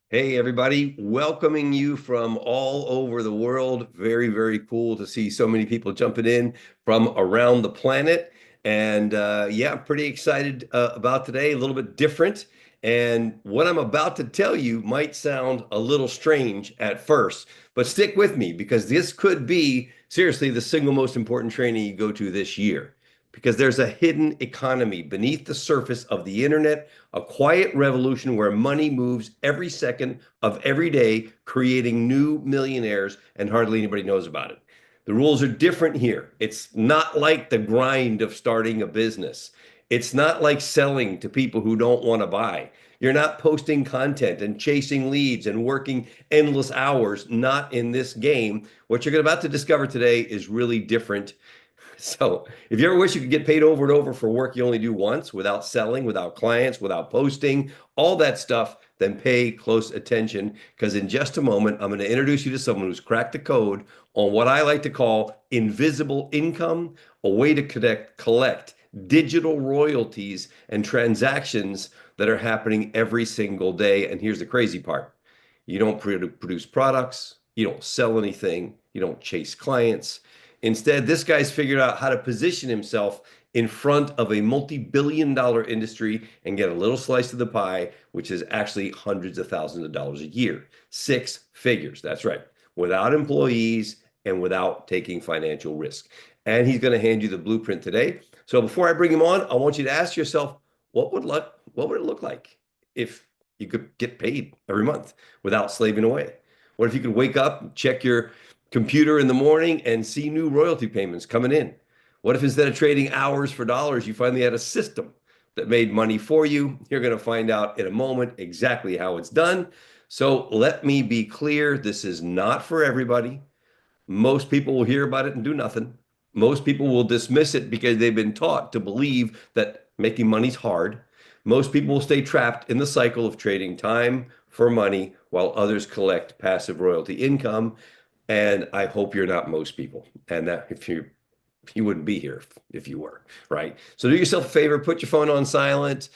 Hey, everybody, welcoming you from all over the world. Very, very cool to see so many people jumping in from around the planet. And yeah, I'm pretty excited about today, a little bit different. And what I'm about to tell you might sound a little strange at first, but stick with me because this could be seriously the single most important training you go to this year. Because there's a hidden economy beneath the surface of the internet, a quiet revolution where money moves every second of every day, creating new millionaires, and hardly anybody knows about it. The rules are different here. It's not like the grind of starting a business. It's not like selling to people who don't want to buy. You're not posting content and chasing leads and working endless hours, not in this game. What you're about to discover today is really different. So if you ever wish you could get paid over and over for work you only do once without selling, without clients, without posting, all that stuff, then pay close attention because in just a moment, I'm going to introduce you to someone who's cracked the code on what I like to call invisible income, a way to collect digital royalties and transactions that are happening every single day. And here's the crazy part. You don't produce products, you don't sell anything, you don't chase clients. Instead, this guy's figured out how to position himself in front of a multi-billion-dollar industry and get a little slice of the pie, which is actually hundreds of thousands of dollars a year. Six figures, that's right, without employees and without taking financial risk. And he's going to hand you the blueprint today. So before I bring him on, I want you to ask yourself, what would it look like if you could get paid every month without slaving away? What if you could wake up, check your computer in the morning and see new royalty payments coming in? What if instead of trading hours for dollars, you finally had a system that made money for you? You're going to find out in a moment exactly how it's done. So let me be clear, this is not for everybody. Most people will hear about it and do nothing. Most people will dismiss it because they've been taught to believe that making money's hard. Most people will stay trapped in the cycle of trading time for money while others collect passive royalty income. And I hope you're not most people. And that if you wouldn't be here if you were, right? So do yourself a favor, put your phone on silent,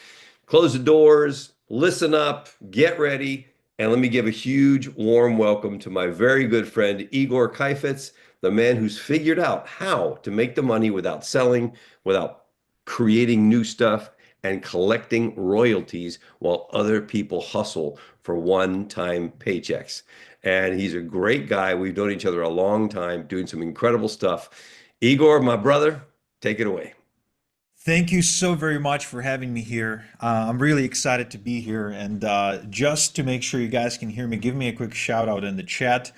close the doors, listen up, get ready, and let me give a huge warm welcome to my very good friend Igor Kaifetz, the man who's figured out how to make the money without selling, without creating new stuff, and collecting royalties while other people hustle for one-time paychecks. And he's a great guy. We've known each other a long time, doing some incredible stuff. Igor, my brother, take it away. Thank you so very much for having me here. I'm really excited to be here. And just to make sure you guys can hear me, give me a quick shout out in the chat.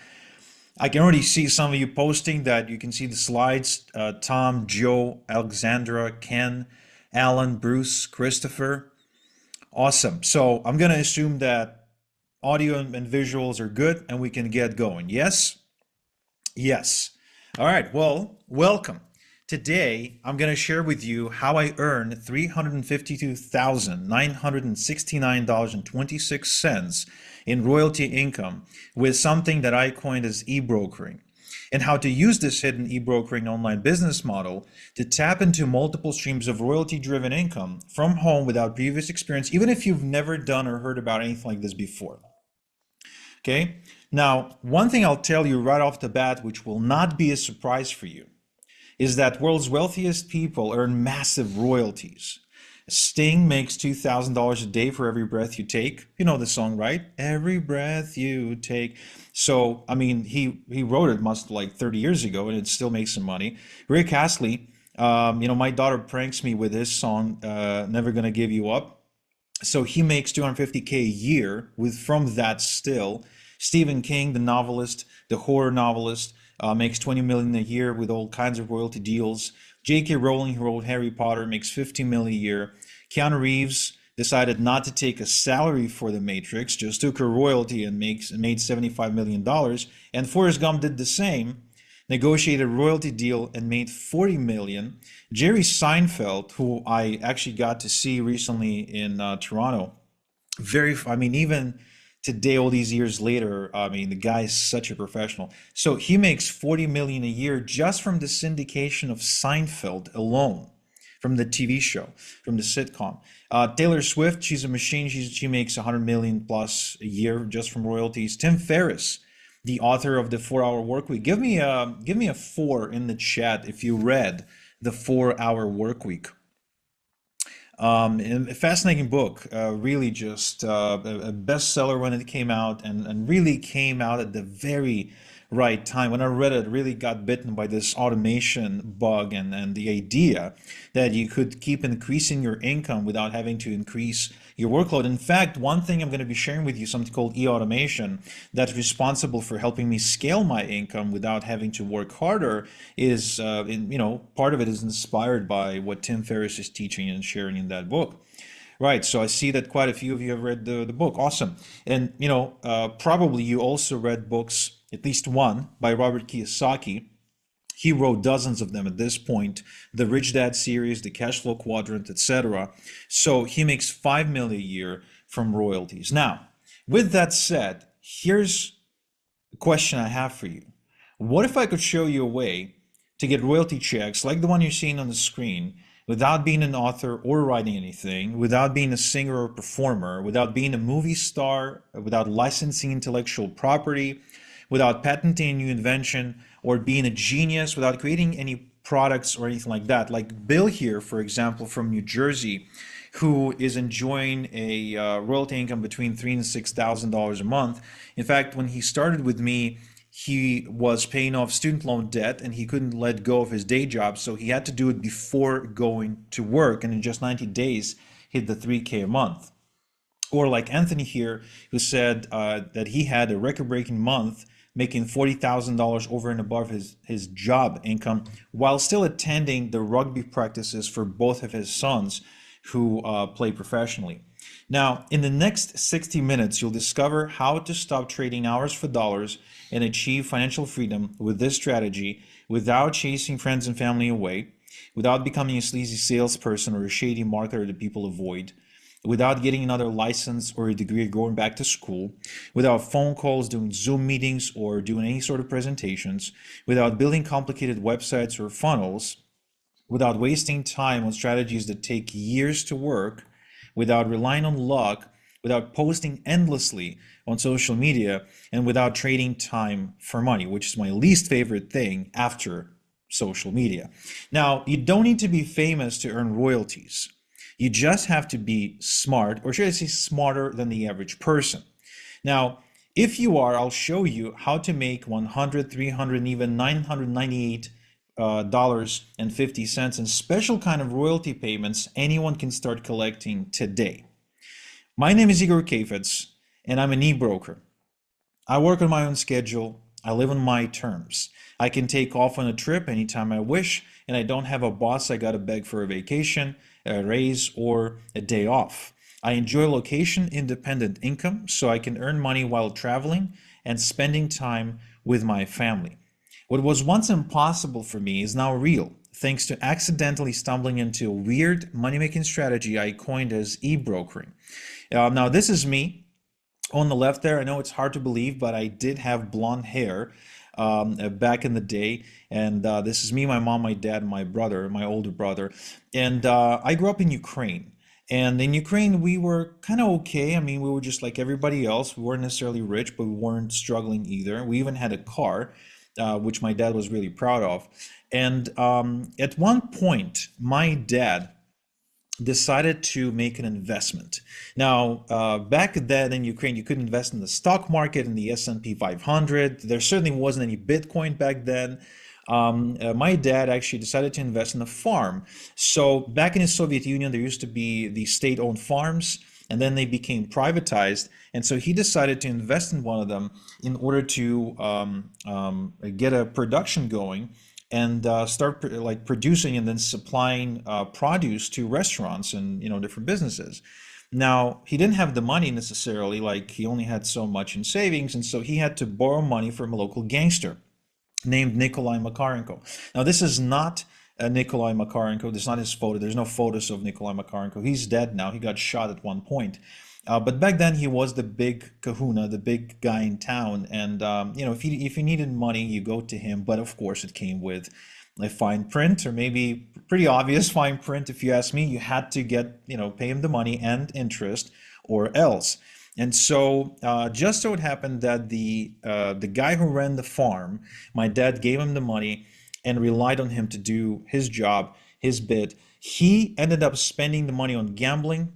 I can already see some of you posting that you can see the slides. Tom, Joe, Alexandra, Ken, Alan, Bruce, Christopher. Awesome. So I'm going to assume that audio and visuals are good and we can get going. Yes? Yes. All right. Well, welcome. Today, I'm going to share with you how I earned $352,969.26 in royalty income with something that I coined as eBrokering, and how to use this hidden eBrokering online business model to tap into multiple streams of royalty-driven income from home without previous experience, even if you've never done or heard about anything like this before. Okay? Now, one thing I'll tell you right off the bat, which will not be a surprise for you, is that world's wealthiest people earn massive royalties. Sting makes $2,000 a day for every breath you take. You know the song, right? Every breath you take. So, I mean, he wrote it must like 30 years ago, and it still makes some money. Rick Astley, my daughter pranks me with his song, "Never Gonna Give You Up." So he makes 250K a year with from that still. Stephen King, the novelist, the horror novelist, makes 20 million a year with all kinds of royalty deals. J.K. Rowling, who wrote Harry Potter, makes 50 million a year. Keanu Reeves decided not to take a salary for The Matrix, just took a royalty and made $75 million. And Forrest Gump did the same, negotiated a royalty deal and made 40 million. Jerry Seinfeld, who I actually got to see recently in Toronto, even today, all these years later, I mean, the guy is such a professional. So he makes 40 million a year just from the syndication of Seinfeld alone. from the TV show, from the sitcom. Taylor Swift, she's a machine. She makes 100 million plus a year just from royalties. Tim Ferriss, the author of the 4 Hour Work Week. Give me a four in the chat if you read the 4 Hour Work Week. And a fascinating book, really just a bestseller when it came out, and really came out at the very right time. When I read it, really got bitten by this automation bug, and the idea that you could keep increasing your income without having to increase your workload. In fact, one thing I'm going to be sharing with you, something called e-automation, that's responsible for helping me scale my income without having to work harder, is, part of it is inspired by what Tim Ferriss is teaching and sharing in that book. Right, so I see that quite a few of you have read the book. Awesome. And, probably you also read books, at least one, by Robert Kiyosaki. He wrote dozens of them at this point, the Rich Dad series, the Cash Flow Quadrant, etc. So he makes 5 million a year from royalties. Now, with that said, here's a question I have for you. What if I could show you a way to get royalty checks like the one you're seeing on the screen without being an author or writing anything, without being a singer or performer, without being a movie star, without licensing intellectual property, without patenting a new invention, or being a genius, without creating any products or anything like that? Like Bill here, for example, from New Jersey, who is enjoying a royalty income between $3,000 and $6,000 a month. In fact, when he started with me, he was paying off student loan debt and he couldn't let go of his day job, so he had to do it before going to work, and in just 90 days hit the 3K a month. Or like Anthony here, who said that he had a record-breaking month making $40,000 over and above his job income while still attending the rugby practices for both of his sons who play professionally. Now, in the next 60 minutes, you'll discover how to stop trading hours for dollars and achieve financial freedom with this strategy without chasing friends and family away, without becoming a sleazy salesperson or a shady marketer that people avoid, without getting another license or a degree or going back to school, without phone calls, doing Zoom meetings, or doing any sort of presentations, without building complicated websites or funnels, without wasting time on strategies that take years to work, without relying on luck, without posting endlessly on social media, and without trading time for money, which is my least favorite thing after social media. Now, you don't need to be famous to earn royalties. You just have to be smart, or should I say smarter than the average person. Now, if you are, I'll show you how to make 100, 300, and even $998.50 in special kind of royalty payments anyone can start collecting today. My name is Igor Kafetz, and I'm an e-broker. I work on my own schedule. I live on my terms. I can take off on a trip anytime I wish, and I don't have a boss I gotta beg for a vacation, a raise, or a day off. I enjoy location-independent income, so I can earn money while traveling and spending time with my family. What was once impossible for me is now real, thanks to accidentally stumbling into a weird money-making strategy I coined as e-brokering. Now, this is me on the left there. I know it's hard to believe, but I did have blonde hair back in the day. And this is me, my mom, my dad, and my brother, my older brother. And I grew up in Ukraine. And in Ukraine, we were kind of okay. I mean, we were just like everybody else. We weren't necessarily rich, but we weren't struggling either. We even had a car, which my dad was really proud of. And at one point, my dad decided to make an investment. Now, back then in Ukraine, you could invest in the stock market, in the S&P 500. There certainly wasn't any Bitcoin back then. My dad actually decided to invest in a farm. So back in the Soviet Union, there used to be the state-owned farms, and then they became privatized. And so he decided to invest in one of them in order to get a production going and start producing and then supplying produce to restaurants and different businesses. Now, he didn't have the money necessarily, like he only had so much in savings, and so he had to borrow money from a local gangster named Nikolai Makarenko. Now, this is not Nikolai Makarenko. This is not his photo. There's no photos of Nikolai Makarenko. He's dead now. He got shot at one point. But back then he was the big kahuna, the big guy in town. And if you needed money, you go to him. But of course, it came with a fine print, or maybe pretty obvious fine print if you ask me. You had to get, pay him the money and interest, or else. And so, just so it happened that the guy who ran the farm, my dad gave him the money and relied on him to do his job, his bit. He ended up spending the money on gambling,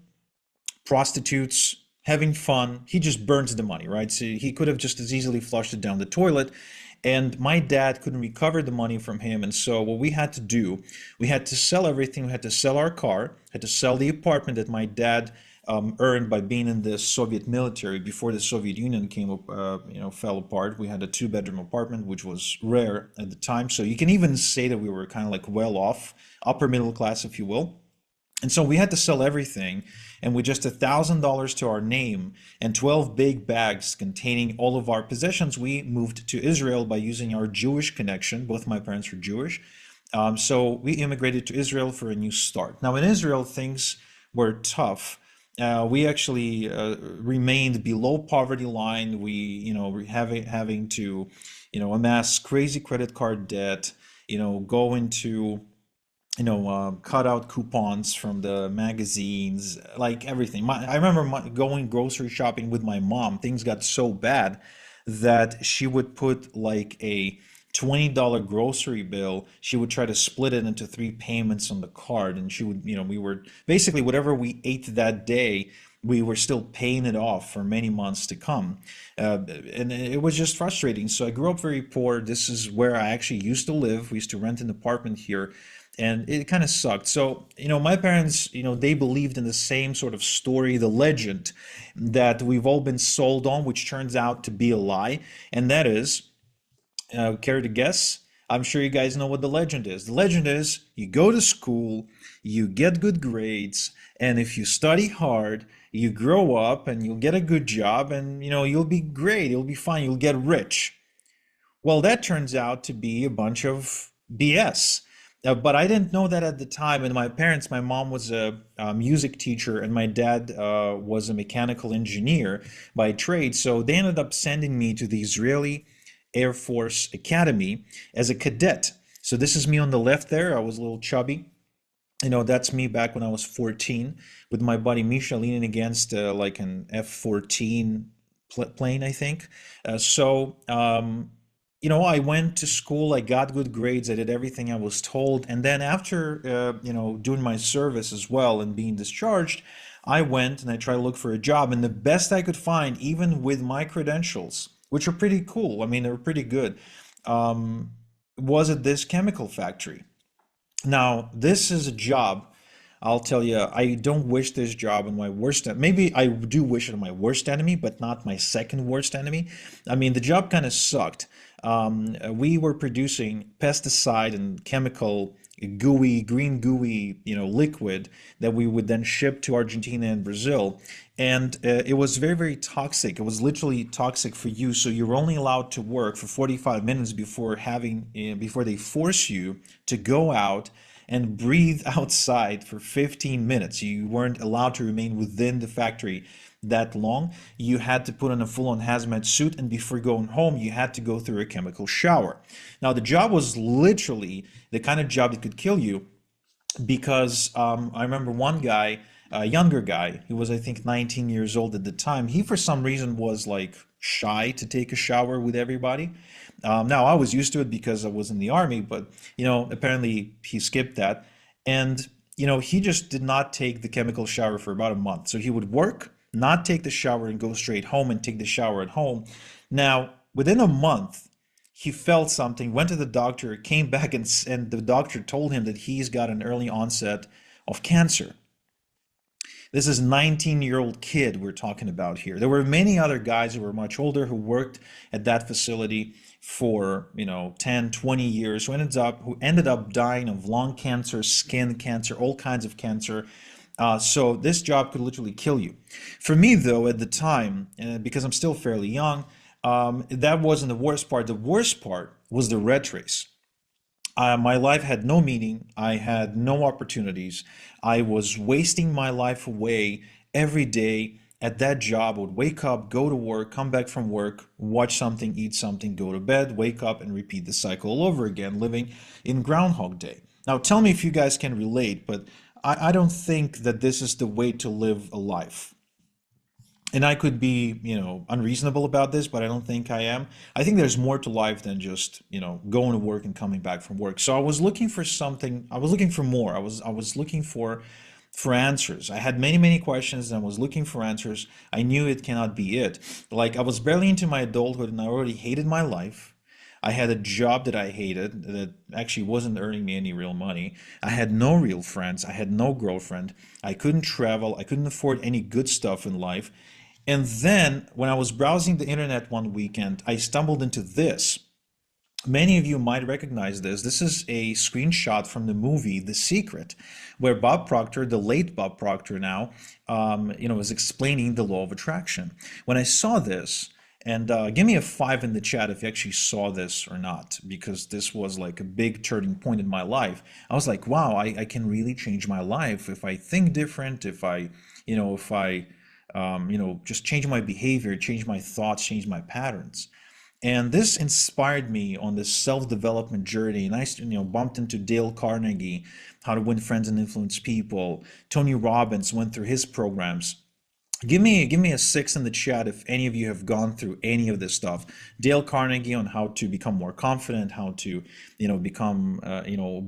prostitutes, having fun. He just burns the money, right? So he could have just as easily flushed it down the toilet. And my dad couldn't recover the money from him. And so what we had to do, we had to sell everything. We had to sell our car, had to sell the apartment that my dad earned by being in the Soviet military before the Soviet Union came up, fell apart. We had a two-bedroom apartment, which was rare at the time. So you can even say that we were kind of like well off, upper middle class, if you will. And so we had to sell everything, and with just $1,000 to our name and 12 big bags containing all of our possessions, we moved to Israel by using our Jewish connection. Both my parents were Jewish. So we immigrated to Israel for a new start. Now, in Israel, things were tough. We actually remained below poverty line. We, having to, amass crazy credit card debt, go into cut out coupons from the magazines, like everything. I remember going grocery shopping with my mom. Things got so bad that she would put like a $20 grocery bill. She would try to split it into three payments on the card, and she would, we were basically whatever we ate that day, we were still paying it off for many months to come. And it was just frustrating. So I grew up very poor. This is where I actually used to live. We used to rent an apartment here, and it kind of sucked. So, my parents, they believed in the same sort of story, the legend that we've all been sold on, which turns out to be a lie. And that is, care to guess? I'm sure you guys know what the legend is. The legend is you go to school, you get good grades, and if you study hard, you grow up and you'll get a good job, and you'll be great, you'll be fine, you'll get rich. Well, that turns out to be a bunch of BS. But I didn't know that at the time. And my parents, my mom was a music teacher, and my dad was a mechanical engineer by trade. So they ended up sending me to the Israeli Air Force Academy as a cadet. So this is me on the left there. I was a little chubby. That's me back when I was 14 with my buddy Misha leaning against like an F-14 plane, I think. I went to school, I got good grades, I did everything I was told. And then after, doing my service as well and being discharged, I went and I tried to look for a job. And the best I could find, even with my credentials, which are pretty cool, I mean, they were pretty good, was at this chemical factory. Now, this is a job, I'll tell you, I don't wish this job on my worst, maybe I do wish it on my worst enemy, but not my second worst enemy. I mean, the job kind of sucked. We were producing pesticide and chemical gooey, green gooey, liquid that we would then ship to Argentina and Brazil. And it was very, very toxic. It was literally toxic for you. So you're only allowed to work for 45 minutes before they force you to go out and breathe outside for 15 minutes. You weren't allowed to remain within the factory that long. You had to put on a full-on hazmat suit, and before going home, you had to go through a chemical shower. Now, the job was literally the kind of job that could kill you because I remember one guy, a younger guy, he was I think 19 years old at the time. He for some reason was like shy to take a shower with everybody. Now I was used to it because I was in the army, but apparently he skipped that, and he just did not take the chemical shower for about a month. So he would work, not take the shower, and go straight home and take the shower at home. Now within a month, he felt something, went to the doctor, came back, and the doctor told him that he's got an early onset of cancer. This is a 19-year-old kid we're talking about here. There were many other guys who were much older who worked at that facility for, 10, 20 years, who ended up dying of lung cancer, skin cancer, all kinds of cancer. So this job could literally kill you. For me, though, at the time, because I'm still fairly young, that wasn't the worst part. The worst part was the rat race. My life had no meaning. I had no opportunities. I was wasting my life away every day at that job, I would wake up, go to work, come back from work, watch something, eat something, go to bed, wake up, and repeat the cycle all over again, living in Groundhog Day. Now, tell me if you guys can relate, but I don't think that this is the way to live a life. And I could be, unreasonable about this, but I don't think I am. I think there's more to life than just, going to work and coming back from work. So I was looking for something. I was looking for more. I was looking for answers. I had many, many questions and I was looking for answers. I knew it cannot be it. Like I was barely into my adulthood and I already hated my life. I had a job that I hated that actually wasn't earning me any real money. I had no real friends. I had no girlfriend. I couldn't travel. I couldn't afford any good stuff in life. And then when I was browsing the internet one weekend, I stumbled into this. Many of you might recognize this. This is a screenshot from the movie The Secret, where Bob Proctor, the late Bob Proctor now, is explaining the law of attraction. When I saw this, and give me a five in the chat if you actually saw this or not, because this was like a big turning point in my life. I was like, wow, I can really change my life if I think different, if I just change my behavior, change my thoughts, change my patterns. And this inspired me on this self-development journey. And I, bumped into Dale Carnegie, How to Win Friends and Influence People. Tony Robbins went through his programs. Give me a six in the chat if any of you have gone through any of this stuff. Dale Carnegie on how to become more confident, how to, become,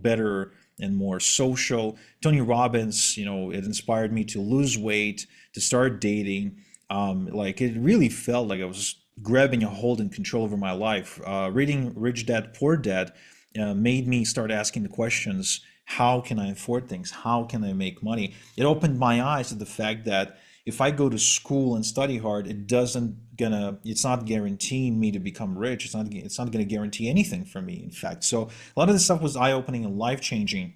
better and more social. Tony Robbins, it inspired me to lose weight, to start dating. Like it really felt like I was grabbing a hold and control over my life. Reading Rich Dad Poor Dad made me start asking the questions: how can I afford things? How can I make money? It opened my eyes to the fact that if I go to school and study hard, it's not guaranteeing me to become rich. It's not gonna guarantee anything for me, in fact. So a lot of this stuff was eye-opening and life-changing.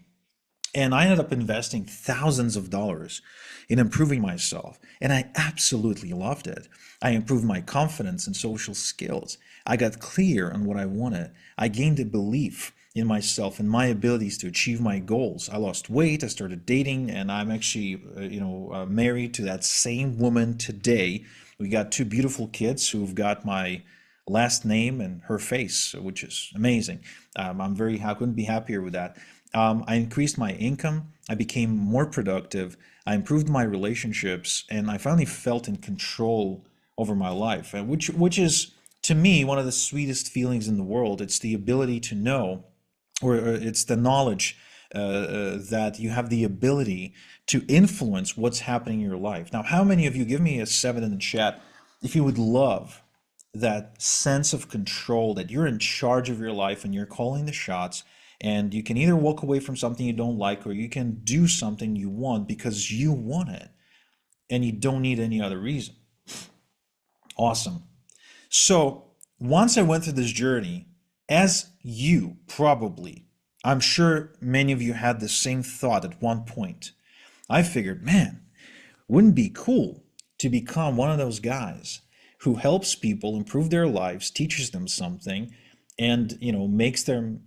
And I ended up investing thousands of dollars in improving myself. And I absolutely loved it. I improved my confidence and social skills. I got clear on what I wanted. I gained a belief in myself and my abilities to achieve my goals. I lost weight, I started dating, and I'm actually, married to that same woman today. We got two beautiful kids who've got my last name and her face, which is amazing. I couldn't be happier with that. I increased my income. I became more productive. I improved my relationships, and I finally felt in control over my life, and which is to me one of the sweetest feelings in the world. It's the ability to know, or it's the knowledge that you have the ability to influence what's happening in your life. Now, how many of you, give me a seven in the chat, if you would love that sense of control, that you're in charge of your life and you're calling the shots, and you can either walk away from something you don't like or you can do something you want because you want it and you don't need any other reason. Awesome. So once I went through this journey, as you probably, I'm sure many of you had the same thought at one point. I figured, man, wouldn't it be cool to become one of those guys who helps people improve their lives, teaches them something, and makes them,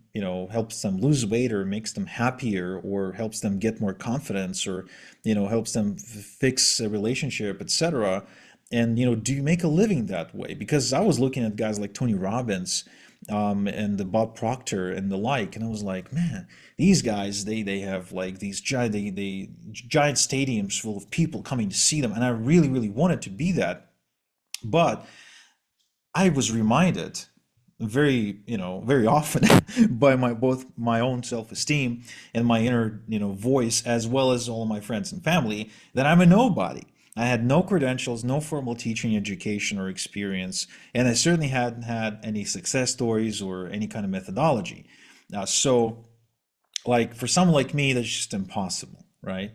helps them lose weight, or makes them happier, or helps them get more confidence, or helps them fix a relationship, etc. And do you make a living that way? Because I was looking at guys like Tony Robbins, and the Bob Proctor and the like, and I was like, man, these guys, they have like these giant stadiums full of people coming to see them, and I really, really wanted to be that. But I was reminded very often by both my own self-esteem and my inner, voice, as well as all of my friends and family, that I'm a nobody. I had no credentials, no formal teaching education or experience, and I certainly hadn't had any success stories or any kind of methodology. So like for someone like me, that's just impossible, right?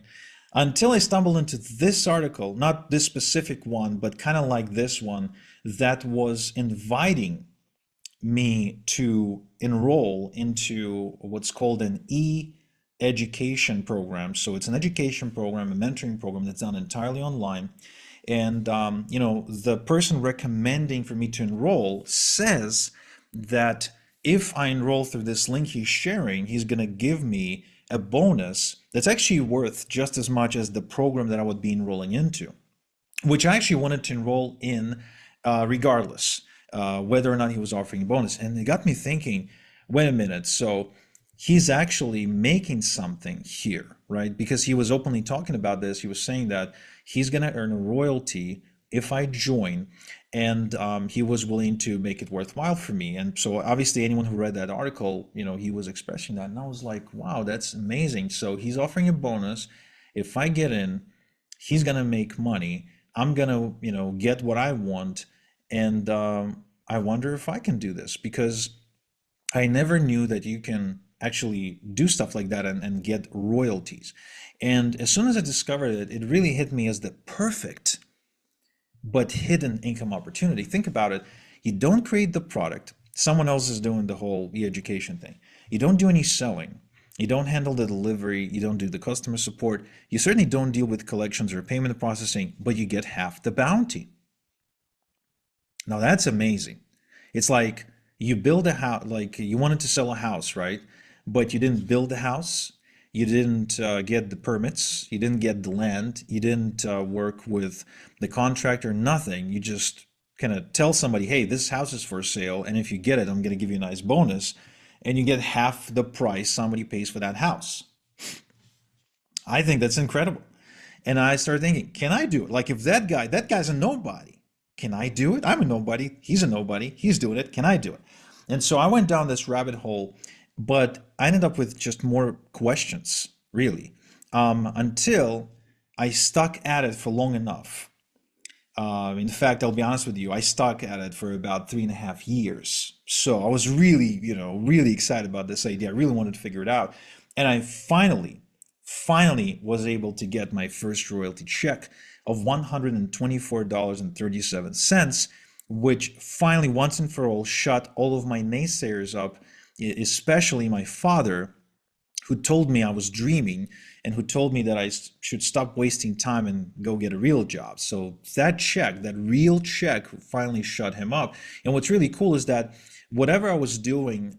Until I stumbled into this article, not this specific one, but kind of like this one, that was inviting me to enroll into what's called an education program. So it's an education program, a mentoring program that's done entirely online. And the person recommending for me to enroll says that if I enroll through this link he's sharing, he's going to give me a bonus that's actually worth just as much as the program that I would be enrolling into. which I actually wanted to enroll in regardless, whether or not he was offering a bonus. And it got me thinking, wait a minute, so he's actually making something here, right? Because he was openly talking about this. He was saying that he's going to earn a royalty if I join, and he was willing to make it worthwhile for me. And so obviously anyone who read that article, he was expressing that, and I was like, wow, that's amazing. So he's offering a bonus. If I get in, he's gonna make money. I'm gonna, get what I want, and I wonder if I can do this because I never knew that you can actually do stuff like that and get royalties. And as soon as I discovered it, it really hit me as the perfect but hidden income opportunity. Think about it. You don't create the product. Someone else is doing the whole e-education thing. You don't do any selling. You don't handle the delivery. You don't do the customer support. You certainly don't deal with collections or payment processing, but you get half the bounty. Now that's amazing. It's like you build a house, like you wanted to sell a house, right? But you didn't build the house. You didn't get the permits. You didn't get the land. You didn't work with the contractor, nothing. You just kind of tell somebody, hey, this house is for sale. And if you get it, I'm going to give you a nice bonus. And you get half the price somebody pays for that house. I think that's incredible. And I started thinking, can I do it? Like if that guy's a nobody. Can I do it? I'm a nobody. He's a nobody. He's doing it. Can I do it? And so I went down this rabbit hole, but I ended up with just more questions, really, until I stuck at it for long enough. In fact, I'll be honest with you, I stuck at it for about 3.5 years. So I was really, really excited about this idea. I really wanted to figure it out. And I finally was able to get my first royalty check of $124.37, which finally, once and for all, shut all of my naysayers up, especially my father, who told me I was dreaming and who told me that I should stop wasting time and go get a real job. So that check, that real check, finally shut him up. And what's really cool is that whatever I was doing,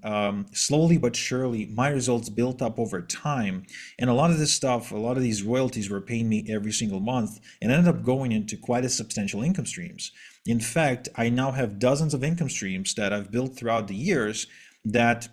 slowly but surely, my results built up over time. And a lot of this stuff, a lot of these royalties were paying me every single month and ended up going into quite a substantial income streams. In fact, I now have dozens of income streams that I've built throughout the years that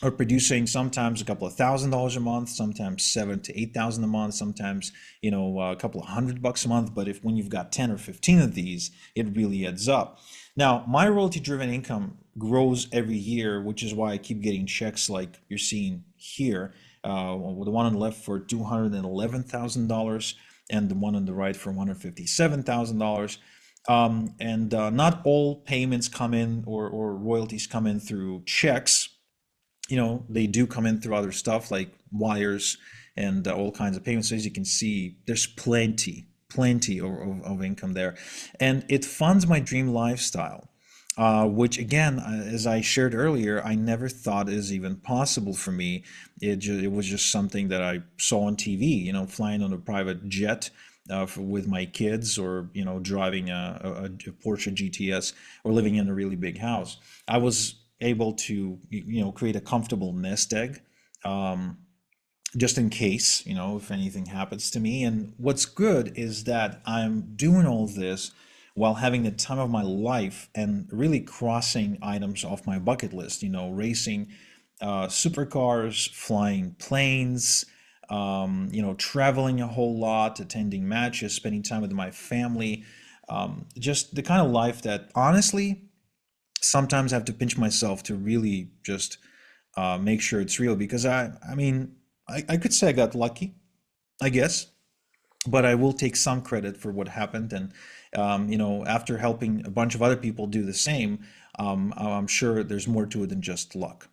are producing sometimes a couple of $1,000s a month, sometimes 7 to 8,000 a month, sometimes a couple of $100 a month. But if when you've got 10 or 15 of these, it really adds up. Now, my royalty-driven income grows every year, which is why I keep getting checks like you're seeing here. The one on the left for $211,000 and the one on the right for $157,000. And not all payments come in or royalties come in through checks. They do come in through other stuff like wires and all kinds of payments. So as you can see, there's plenty of income there. And it funds my dream lifestyle, which again, as I shared earlier, I never thought is even possible for me. It was just something that I saw on TV, flying on a private jet. With my kids, or driving a Porsche GTS, or living in a really big house. I was able to create a comfortable nest egg, just in case if anything happens to me. And what's good is that I'm doing all this while having the time of my life and really crossing items off my bucket list, racing supercars, flying planes, traveling a whole lot, attending matches, spending time with my family, just the kind of life that honestly sometimes I have to pinch myself to really just make sure it's real, because I could say I got lucky, I guess, but I will take some credit for what happened. And after helping a bunch of other people do the same, I'm sure there's more to it than just luck.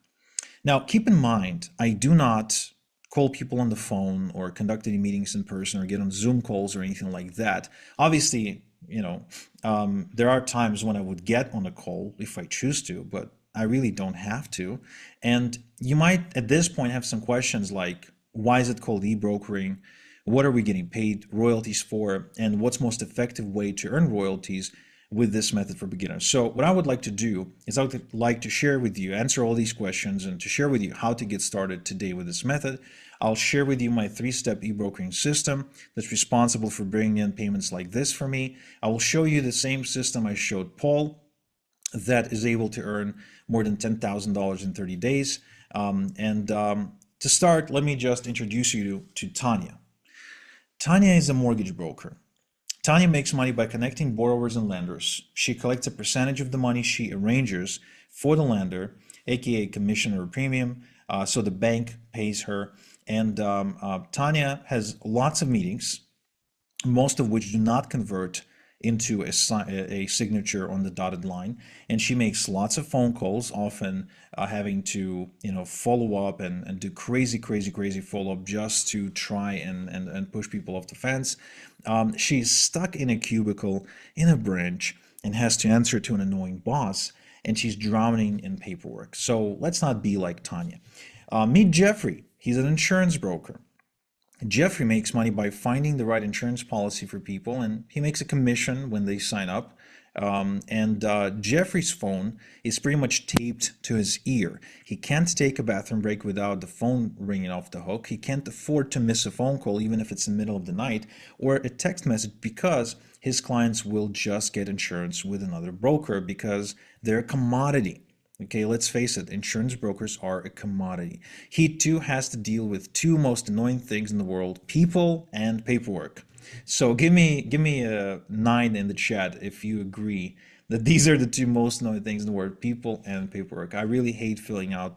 Now, keep in mind, I do not call people on the phone or conduct any meetings in person or get on Zoom calls or anything like that. Obviously, there are times when I would get on a call if I choose to, but I really don't have to. And you might at this point have some questions like, why is it called e-brokering? What are we getting paid royalties for? And what's most effective way to earn royalties? with this method for beginners. So what I would like to do is I would like to share with you, answer all these questions and to share with you how to get started today with this method. I'll share with you my three-step e-brokering system that's responsible for bringing in payments like this for me. I will show you the same system I showed Paul that is able to earn more than $10,000 in 30 days. To start, let me just introduce you to Tanya. Tanya is a mortgage broker. Tanya makes money by connecting borrowers and lenders. She collects a percentage of the money she arranges for the lender, aka commission or premium, so the bank pays her. And Tanya has lots of meetings, most of which do not convert into a signature on the dotted line. And she makes lots of phone calls, often having to, follow up and do crazy follow up just to try and push people off the fence. She's stuck in a cubicle in a branch and has to answer to an annoying boss, and she's drowning in paperwork. So let's not be like Tanya. Meet Jeffrey. He's an insurance broker. Jeffrey makes money by finding the right insurance policy for people, and he makes a commission when they sign up. Jeffrey's phone is pretty much taped to his ear. He can't take a bathroom break without the phone ringing off the hook. He can't afford to miss a phone call, even if it's in the middle of the night, or a text message, because his clients will just get insurance with another broker because they're a commodity. Okay, let's face it, insurance brokers are a commodity. He too has to deal with two most annoying things in the world, people and paperwork. So give me a 9 in the chat if you agree that these are the two most annoying things in the world, people and paperwork. I really hate filling out,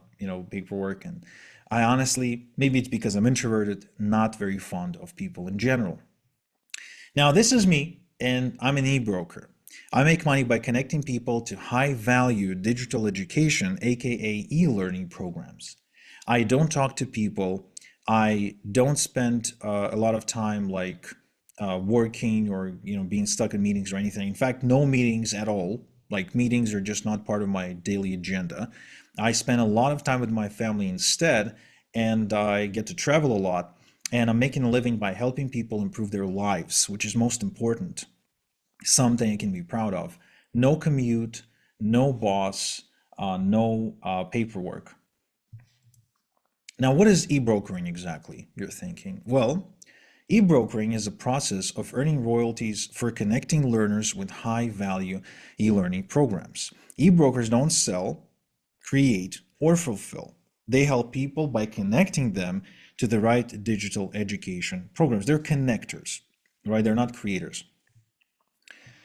paperwork, and I honestly, maybe it's because I'm introverted, not very fond of people in general. Now, this is me, and I'm an e-broker. I make money by connecting people to high-value digital education, aka e-learning programs. I don't talk to people. I don't spend a lot of time working or being stuck in meetings or anything. In fact, no meetings at all. Like meetings are just not part of my daily agenda. I spend a lot of time with my family instead, and I get to travel a lot. And I'm making a living by helping people improve their lives, which is most important, something I can be proud of. No commute, no boss, no paperwork. Now, what is e-brokering exactly? You're thinking. Well, e-brokering is a process of earning royalties for connecting learners with high-value e-learning programs. E-brokers don't sell, create, or fulfill. They help people by connecting them to the right digital education programs. They're connectors, right? They're not creators.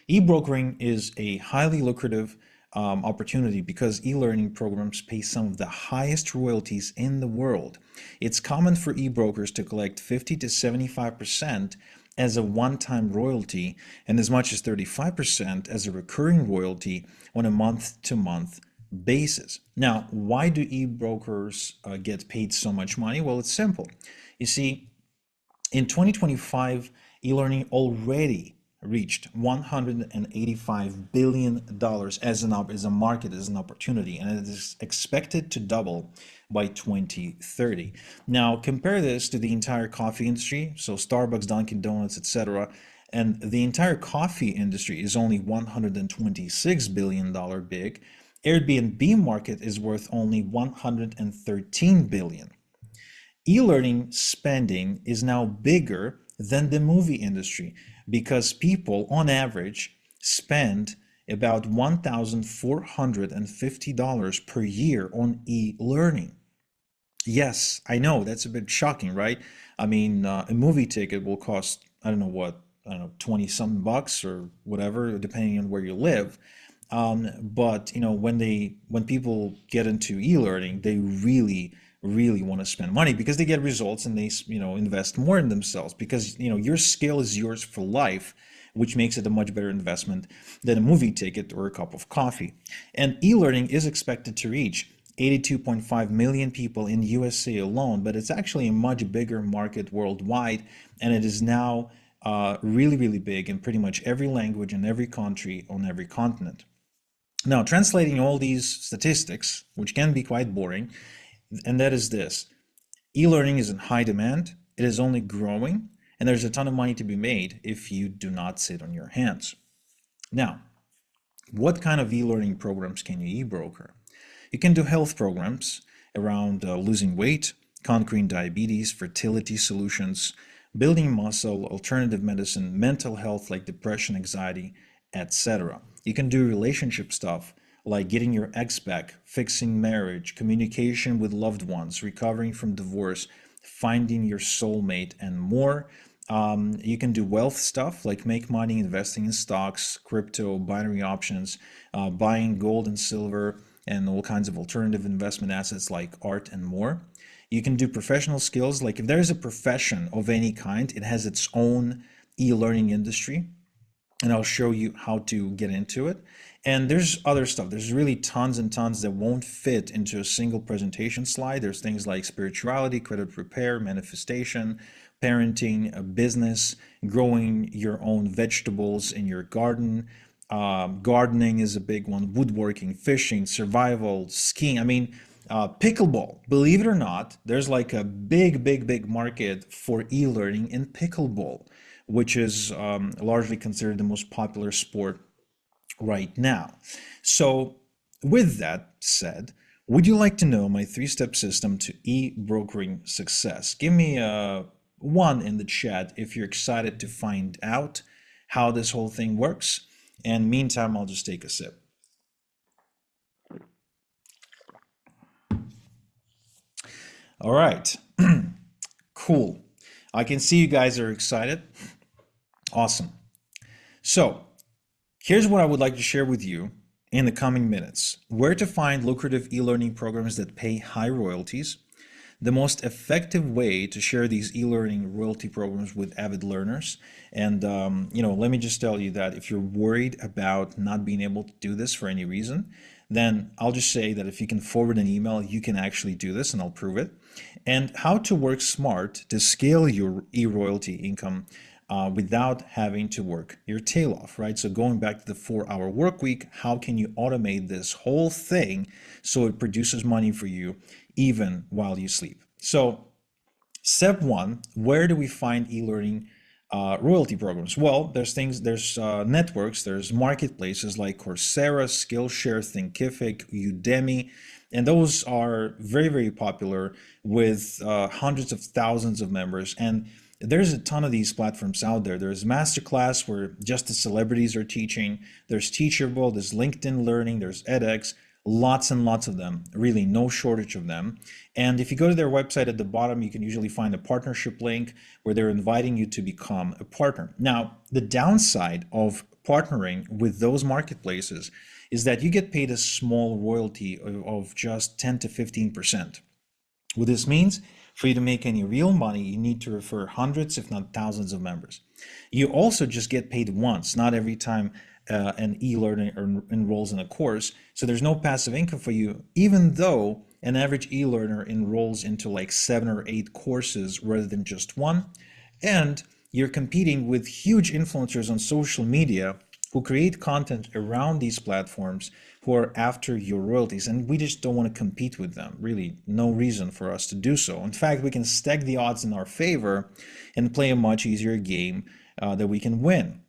E-brokering is a highly lucrative opportunity because e-learning programs pay some of the highest royalties in the world. It's common for e-brokers to collect 50 to 75% as a one-time royalty and as much as 35% as a recurring royalty on a month-to-month basis. Now, why do e-brokers get paid so much money? Well, it's simple. You see, in 2025, e-learning already reached $185 billion as a market, as an opportunity, and it is expected to double by 2030. Now, compare this to the entire coffee industry, so Starbucks, Dunkin' Donuts, etc., and the entire coffee industry is only $126 billion big. Airbnb market is worth only $113 billion. E-learning spending is now bigger than the movie industry because people on average spend about $1,450 per year on e-learning. Yes, I know that's a bit shocking, right? I mean, a movie ticket will cost, I don't know what, I don't know, 20 something bucks or whatever, depending on where you live. But when people get into e-learning, they really want to spend money because they get results and they invest more in themselves because your skill is yours for life, which makes it a much better investment than a movie ticket or a cup of coffee. And e-learning is expected to reach 82.5 million people in USA alone, but it's actually a much bigger market worldwide, and it is now really big in pretty much every language in every country on every continent. Now, translating all these statistics, which can be quite boring, and that is this: e-learning is in high demand, it is only growing, and there's a ton of money to be made if you do not sit on your hands. Now, What kind of e-learning programs can you e-broker? You can do health programs around losing weight, conquering diabetes, fertility solutions, building muscle, alternative medicine, mental health like depression, anxiety, etc. You can do relationship stuff like getting your ex back, fixing marriage, communication with loved ones, recovering from divorce, finding your soulmate, and more. You can do wealth stuff like make money investing in stocks, crypto, binary options, buying gold and silver, and all kinds of alternative investment assets like art and more. You can do professional skills, like if there's a profession of any kind, it has its own e-learning industry, and I'll show you how to get into it. And there's other stuff. There's really tons and tons that won't fit into a single presentation slide. There's things like spirituality, credit repair, manifestation, parenting, a business, growing your own vegetables in your garden. Gardening is a big one, woodworking, fishing, survival, skiing. I mean, pickleball. Believe it or not, there's like a big market for e-learning in pickleball, which is largely considered the most popular sport right now. So, with that said, would you like to know my three-step system to e-brokering success? Give me a one in the chat if you're excited to find out how this whole thing works. And meantime, I'll just take a sip. All right, cool. I can see you guys are excited. Awesome. So, here's what I would like to share with you in the coming minutes. Where to find lucrative e-learning programs that pay high royalties, the most effective way to share these e-learning royalty programs with avid learners. And, let me just tell you that if you're worried about not being able to do this for any reason, then I'll just say that if you can forward an email, you can actually do this and I'll prove it. And how to work smart to scale your e-royalty income without having to work your tail off, right? So going back to the 4-hour work week, how can you automate this whole thing so it produces money for you even while you sleep? So step one, where do we find e-learning royalty programs? Well, there's networks, there's marketplaces like Coursera, Skillshare, Thinkific, Udemy, and those are very popular with hundreds of thousands of members. And there's a ton of these platforms out there. There's Masterclass where just the celebrities are teaching. There's Teachable, there's LinkedIn Learning, there's edX, lots and lots of them, really no shortage of them. And if you go to their website at the bottom, you can usually find a partnership link where they're inviting you to become a partner. Now, the downside of partnering with those marketplaces is that you get paid a small royalty of just 10 to 15%. What this means, for you to make any real money, you need to refer hundreds, if not thousands of members. You also just get paid once, not every time an e-learner enrolls in a course. So there's no passive income for you, even though an average e-learner enrolls into like 7 or 8 courses rather than just one. And you're competing with huge influencers on social media who create content around these platforms who are after your royalties. And we just don't want to compete with them. Really, no reason for us to do so. In fact, we can stack the odds in our favor and play a much easier game that we can win.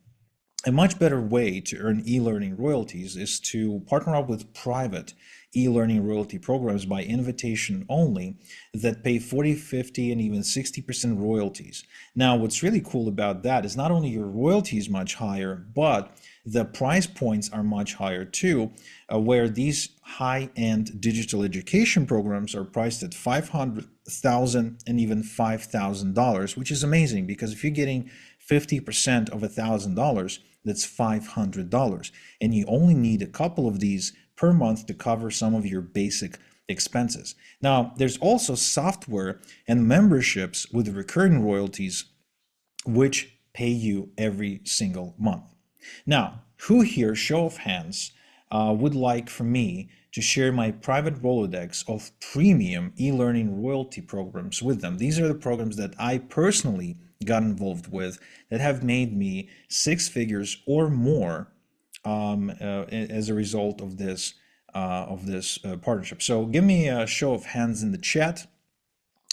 A much better way to earn e-learning royalties is to partner up with private e-learning royalty programs by invitation only that pay 40, 50, and even 60% royalties. Now, what's really cool about that is not only your royalty is much higher, but the price points are much higher too, where these high-end digital education programs are priced at $500,000 and even $5,000, which is amazing because if you're getting 50% of $1,000, that's $500. And you only need a couple of these per month to cover some of your basic expenses. Now, there's also software and memberships with recurring royalties, which pay you every single month. Now, who here, show of hands, would like for me to share my private Rolodex of premium e-learning royalty programs with them? These are the programs that I personally got involved with that have made me 6 figures or more as a result of this partnership. So give me a show of hands in the chat.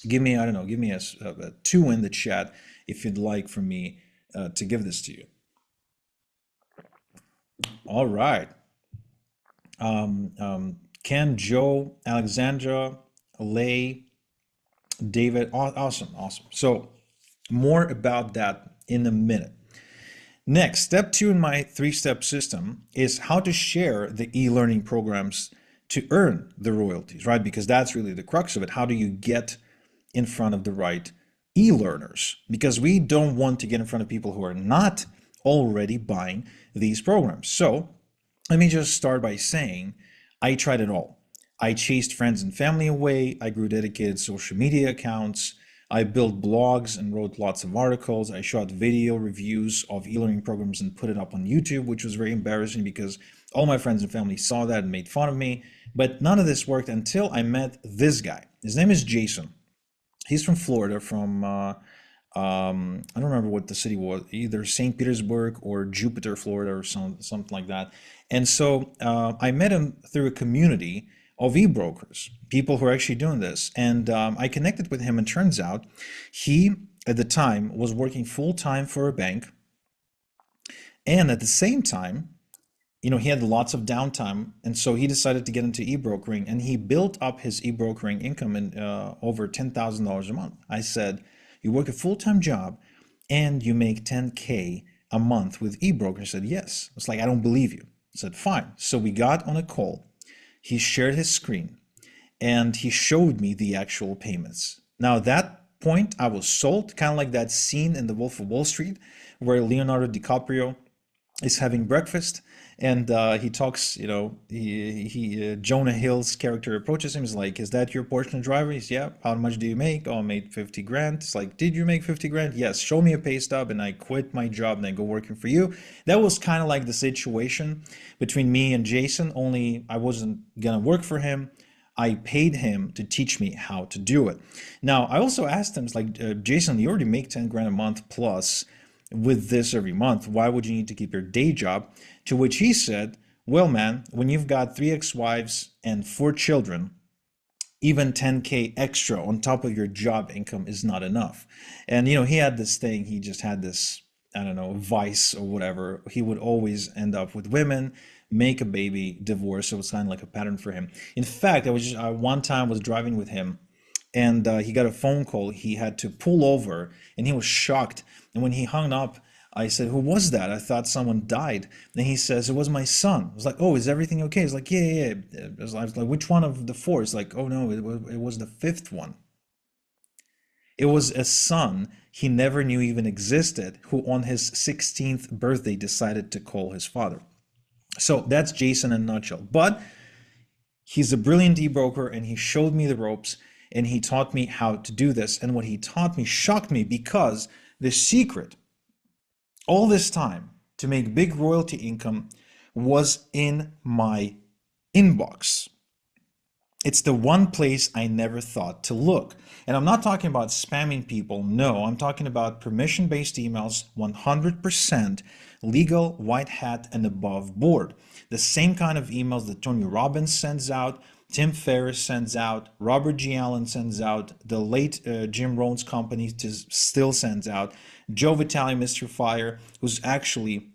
Give me, I don't know, give me a 2 in the chat if you'd like for me to give this to you. All right. Ken, Joe, Alexandra, Lay, David. Awesome, awesome. So more about that in a minute. Next, step two in my three-step system is how to share the e-learning programs to earn the royalties, right? Because that's really the crux of it. How do you get in front of the right e-learners? Because we don't want to get in front of people who are not already buying these programs. So let me just start by saying I tried it all. I chased friends and family away. I grew dedicated social media accounts. I built blogs and wrote lots of articles. I shot video reviews of e-learning programs and put it up on YouTube, which was very embarrassing because all my friends and family saw that and made fun of me. But none of this worked until I met this guy. His name is Jason. He's from Florida, from I don't remember what the city was, either St. Petersburg or Jupiter, Florida, or something like that. And so I met him through a community of e-brokers, people who are actually doing this. And I connected with him, and turns out he, at the time, was working full time for a bank. And at the same time, he had lots of downtime, and so he decided to get into e-brokering, and he built up his e-brokering income in over $10,000 a month. I said, you work a full-time job and you make 10K a month with e-broker? He said, yes. It's like, I don't believe you. I said, fine. So we got on a call. He shared his screen and he showed me the actual payments. Now, at that point, I was sold, kind of like that scene in The Wolf of Wall Street where Leonardo DiCaprio is having breakfast, and he talks, Jonah Hill's character approaches him. He's like, is that your Porsche driver? He's, yeah. How much do you make? Oh, I made 50 grand. It's like, did you make 50 grand? Yes. Show me a pay stub, and I quit my job and I go working for you. That was kind of like the situation between me and Jason, only I wasn't gonna work for him. I paid him to teach me how to do it. Now, I also asked him, it's like, Jason, you already make 10 grand a month plus with this every month. Why would you need to keep your day job? To which he said, well, man, when you've got 3 ex-wives and 4 children, even 10K extra on top of your job income is not enough. And, he had this thing, he just had this, I don't know, vice or whatever. He would always end up with women, make a baby, divorce. So it was kind of like a pattern for him. In fact, one time was driving with him, and he got a phone call. He had to pull over, and he was shocked. And when he hung up, I said, who was that? I thought someone died. And he says, it was my son. I was like, oh, is everything okay? He's like, yeah, yeah, yeah. I was like, which one of the four? It's like, oh no, it was the fifth one. It was a son he never knew even existed, who on his 16th birthday decided to call his father. So that's Jason in a nutshell. But he's a brilliant e-broker, and he showed me the ropes, and he taught me how to do this. And what he taught me shocked me, because the secret all this time to make big royalty income was in my inbox. It's the one place I never thought to look. And I'm not talking about spamming people. No, I'm talking about permission-based emails, 100% legal, white hat, and above board. The same kind of emails that Tony Robbins sends out, Tim Ferriss sends out, Robert G. Allen sends out, the late Jim Rohn's company still sends out, Joe Vitale, Mr. Fire, who's actually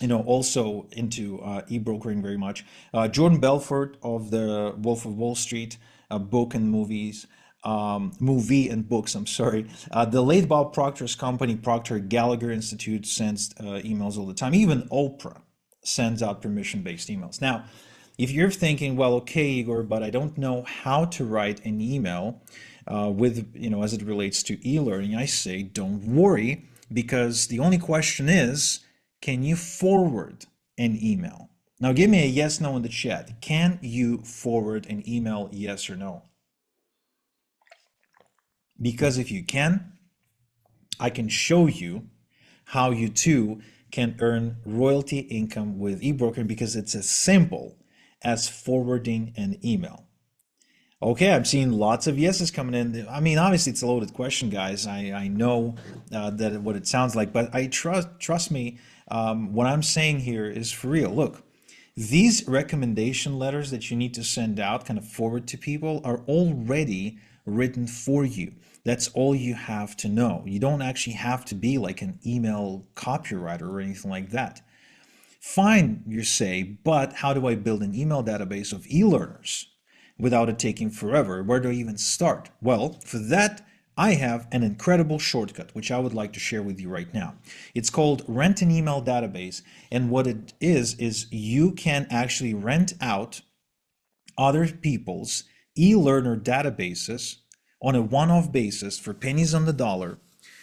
also into e-brokering very much. Jordan Belfort of the Wolf of Wall Street book and movies, movie and books, I'm sorry. The late Bob Proctor's company, Proctor Gallagher Institute, sends emails all the time. Even Oprah sends out permission-based emails. Now, if you're thinking, well, okay, Igor, but I don't know how to write an email as it relates to e-learning, I say, don't worry, because the only question is, can you forward an email? Now, give me a yes, no in the chat. Can you forward an email, yes or no? Because if you can, I can show you how you too can earn royalty income with eBrokering, because it's as simple as forwarding an email. Okay, I'm seeing lots of yeses coming in. I mean, obviously it's a loaded question, guys. I know that what it sounds like, but I trust me. What I'm saying here is for real. Look, these recommendation letters that you need to send out, kind of forward to people, are already written for you. That's all you have to know. You don't actually have to be like an email copywriter or anything like that. Fine, you say, but how do I build an email database of e-learners without it taking forever? Where do I even start? Well, for that, I have an incredible shortcut, which I would like to share with you right now. It's called Rent an Email Database. And what it is you can actually rent out other people's e-learner databases on a one-off basis for pennies on the dollar,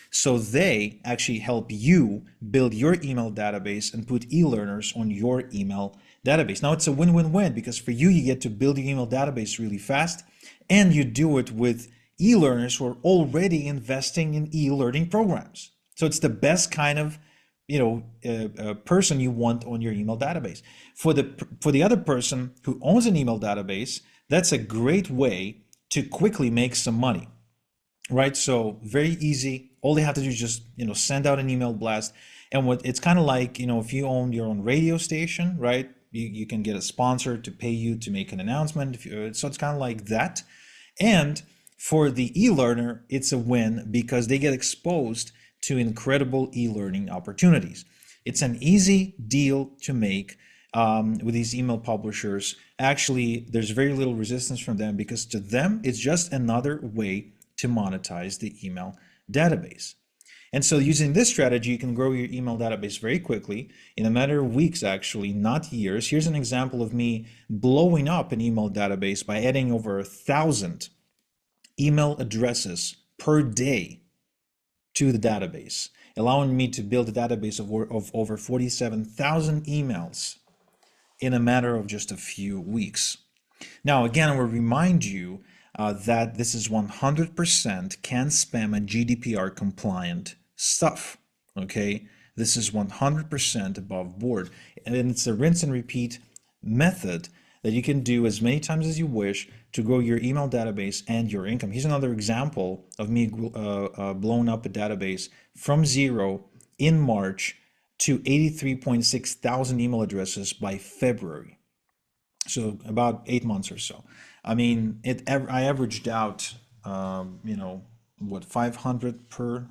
so they actually help you build your email database and put e-learners on your email database. Now it's a win-win-win, because for you, you get to build your email database really fast, and you do it with e-learners who are already investing in e-learning programs. So it's the best kind of person you want on your email database. For the other person who owns an email database, that's a great way to quickly make some money, right? So very easy. All they have to do is just send out an email blast. And what it's kind of like, if you own your own radio station, right? You can get a sponsor to pay you to make an announcement. So it's kind of like that. And for the e-learner, it's a win because they get exposed to incredible e-learning opportunities. It's an easy deal to make with these email publishers. Actually, there's very little resistance from them, because to them, it's just another way to monetize the email database. And so using this strategy, you can grow your email database very quickly, in a matter of weeks, actually, not years. Here's an example of me blowing up an email database by adding over 1,000 email addresses per day to the database, allowing me to build a database of over 47,000 emails in a matter of just a few weeks. Now, again, I will remind you that this is 100% can spam and GDPR compliant stuff. Okay, this is 100% above board, and it's a rinse and repeat method that you can do as many times as you wish to grow your email database and your income. Here's another example of me blowing up a database from zero in March to 83.6 thousand email addresses by February. So about 8 months or so. I mean, I averaged out, 500 per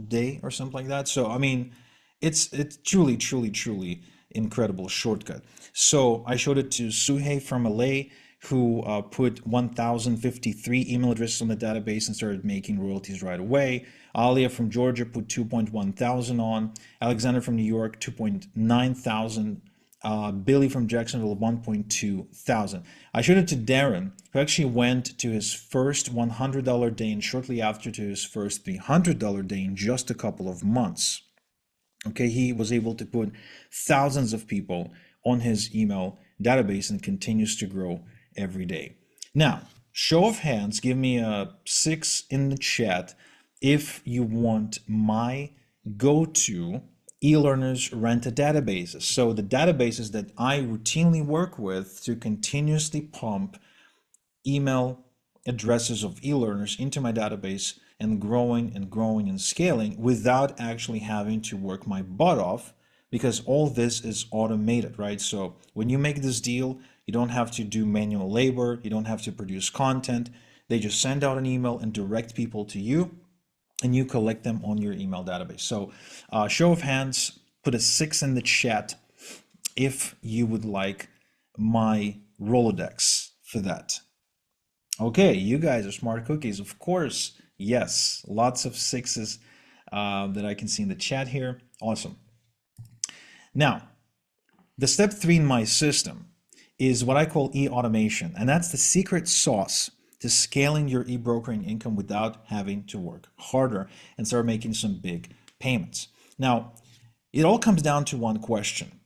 day or something like that. So I mean, it's truly, truly, truly incredible shortcut. So I showed it to Suhei from LA, who put 1,053 email addresses on the database and started making royalties right away. Alia from Georgia put 2.1 thousand on. Alexander from New York, 2.9 thousand. Billy from Jacksonville, 1.2 thousand. I showed it to Darren, who actually went to his first $100 day and shortly after to his first $300 day in just a couple of months. Okay, he was able to put thousands of people on his email database and continues to grow every day. Now, show of hands, give me a 6 in the chat if you want my go-to e-learners rent a databases. So the databases that I routinely work with to continuously pump email addresses of e-learners into my database and growing and growing and scaling without actually having to work my butt off, because all this is automated, right? So when you make this deal, you don't have to do manual labor, you don't have to produce content. They just send out an email and direct people to you, and you collect them on your email database. So show of hands, put a 6 in the chat if you would like my Rolodex for that. Okay, you guys are smart cookies, of course. Yes, lots of 6s that I can see in the chat here. Awesome. Now, the step 3 in my system is what I call e-automation, and that's the secret sauce to scaling your e-brokering income without having to work harder and start making some big payments. Now, it all comes down to one question.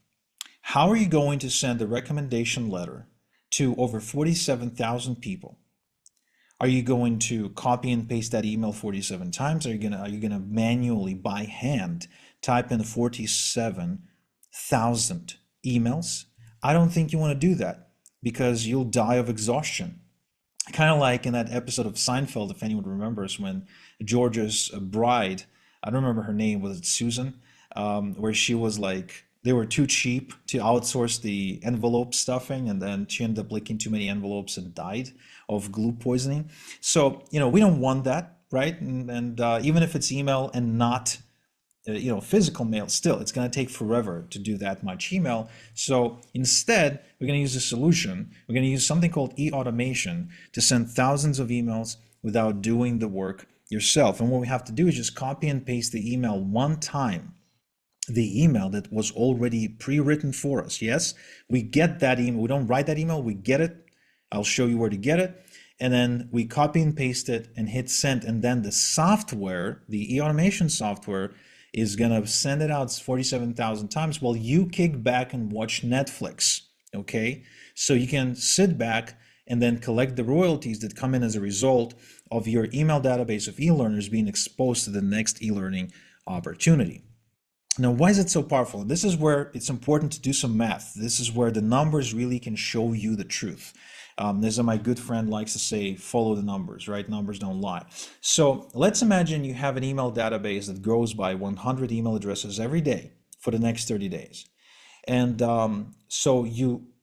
How are you going to send a recommendation letter to over 47,000 people? Are you going to copy and paste that email 47 times? Are you gonna manually by hand type in 47,000 emails? I don't think you want to do that, because you'll die of exhaustion. Kind of like in that episode of Seinfeld, if anyone remembers, when George's bride, I don't remember her name, was it Susan? Where she was like, they were too cheap to outsource the envelope stuffing, and then she ended up licking too many envelopes and died of glue poisoning. So, we don't want that, right? And even if it's email and not physical mail. Still, it's going to take forever to do that much email. So instead, we're going to use a solution. We're going to use something called e-automation to send thousands of emails without doing the work yourself. And what we have to do is just copy and paste the email one time, the email that was already pre-written for us. Yes, we get that email. We don't write that email, we get it. I'll show you where to get it. And then we copy and paste it and hit send. And then the software, the e-automation software, is going to send it out 47,000 times while you kick back and watch Netflix. Okay, so you can sit back and then collect the royalties that come in as a result of your email database of e-learners being exposed to the next e-learning opportunity. Now, why is it so powerful? This is where it's important to do some math. This is where the numbers really can show you the truth. As my good friend likes to say, follow the numbers, right? Numbers don't lie. So let's imagine you have an email database that grows by 100 email addresses every day for the next 30 days. And so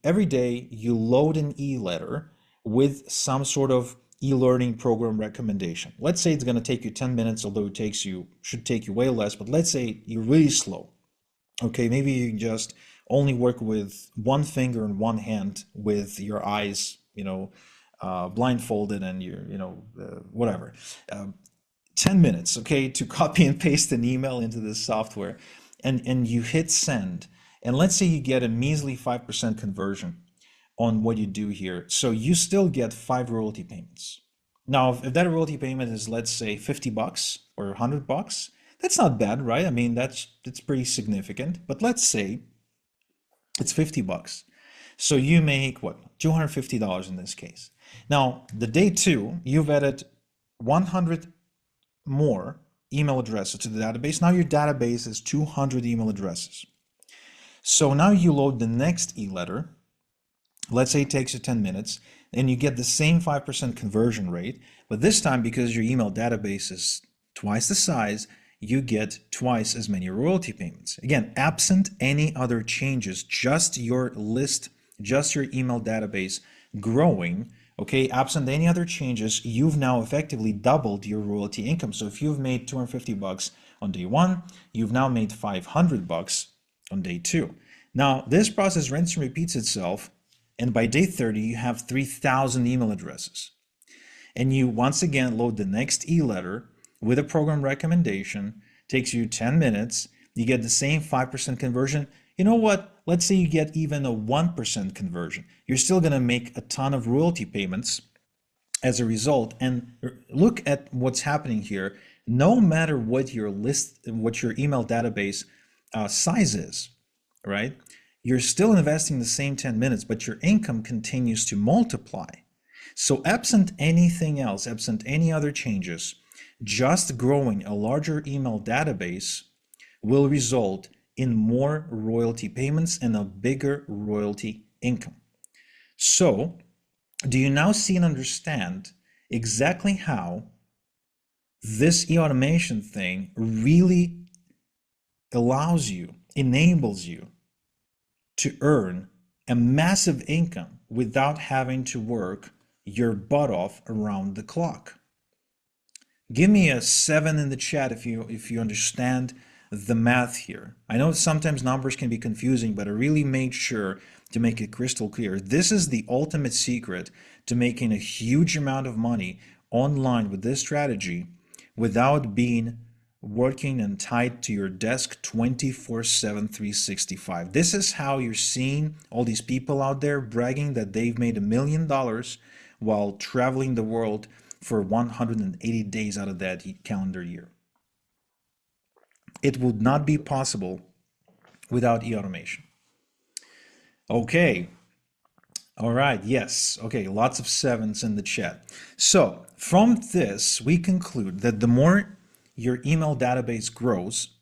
every day you load an e-letter with some sort of e-learning program recommendation. Let's say it's going to take you 10 minutes, although it should take you way less, but let's say you're really slow. Okay, maybe you just only work with one finger and one hand with your eyes, blindfolded, and whatever. 10 minutes, okay, to copy and paste an email into this software, and you hit send. And let's say you get a measly 5% conversion on what you do here. So you still get 5 royalty payments. Now, if that royalty payment is, let's say, $50 or $100, that's not bad, right? I mean, that's pretty significant. But let's say it's $50. So you make what? $250 in this case. Now, the day 2, you've added 100 more email addresses to the database. Now your database is 200 email addresses. So now you load the next e-letter. Let's say it takes you 10 minutes, and you get the same 5% conversion rate, but this time, because your email database is twice the size, you get twice as many royalty payments. Again, absent any other changes, just your list, just your email database growing, okay, absent any other changes, you've now effectively doubled your royalty income. So if you've made $250 on day 1, you've now made $500 on day 2. Now, this process rinses and repeats itself, and by day 30, you have 3,000 email addresses. And you once again load the next e-letter with a program recommendation, takes you 10 minutes, you get the same 5% conversion. You know what? Let's say you get even a 1% conversion. You're still going to make a ton of royalty payments as a result. And look at what's happening here. No matter what your email database size is, right? You're still investing the same 10 minutes, but your income continues to multiply. So absent anything else, absent any other changes, just growing a larger email database will result in more royalty payments and a bigger royalty income. So, do you now see and understand exactly how this e-automation thing really allows you, enables you to earn a massive income without having to work your butt off around the clock? Give me a 7 in the chat if you understand the math here. I know sometimes numbers can be confusing, but I really made sure to make it crystal clear. This is the ultimate secret to making a huge amount of money online with this strategy without being working and tied to your desk 24/7, 365. This is how you're seeing all these people out there bragging that they've made $1 million while traveling the world for 180 days out of that calendar year. It would not be possible without e-automation. Okay. All right. Yes. Okay. Lots of 7s in the chat. So from this, we conclude that the more your email database grows,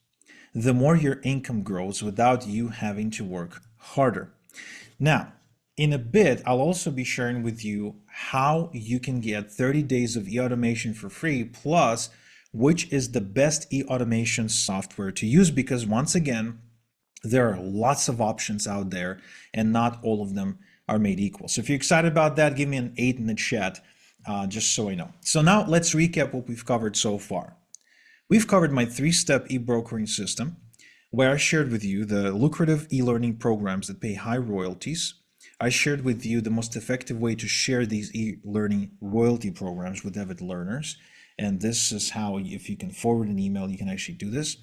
the more your income grows without you having to work harder. Now, in a bit, I'll also be sharing with you how you can get 30 days of e-automation for free, plus which is the best e-automation software to use, because once again, there are lots of options out there and not all of them are made equal. So if you're excited about that, give me an 8 in the chat, just so I know. So now let's recap what we've covered so far. We've covered my three-step e-brokering system, where I shared with you the lucrative e-learning programs that pay high royalties. I shared with you the most effective way to share these e-learning royalty programs with avid learners. And this is how, if you can forward an email, you can actually do this.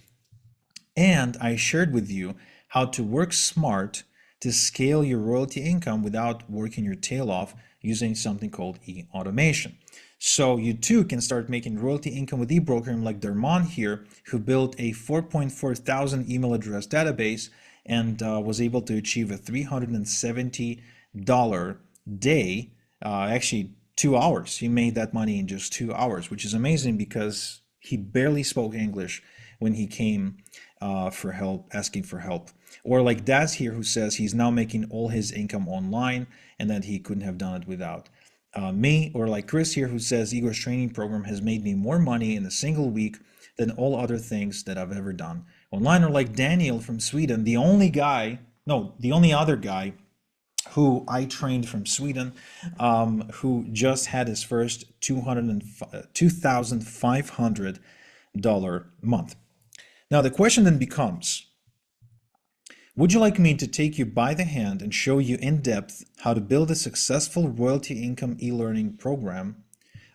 And I shared with you how to work smart to scale your royalty income without working your tail off using something called e-automation. So you too can start making royalty income with eBrokering like Dermon here, who built a 4.4 thousand email address database and was able to achieve a $370 day, actually 2 hours. He made that money in just 2 hours, which is amazing because he barely spoke English when he came for help, asking for help. Or like Daz here, who says he's now making all his income online and that he couldn't have done it without me. Or like Chris here, who says Igor's training program has made me more money in a single week than all other things that I've ever done online. Or like Daniel from Sweden, the only guy, no, the only other guy who I trained from Sweden, who just had his first $2,500 month. Now, the question then becomes, would you like me to take you by the hand and show you in depth how to build a successful royalty income e-learning program?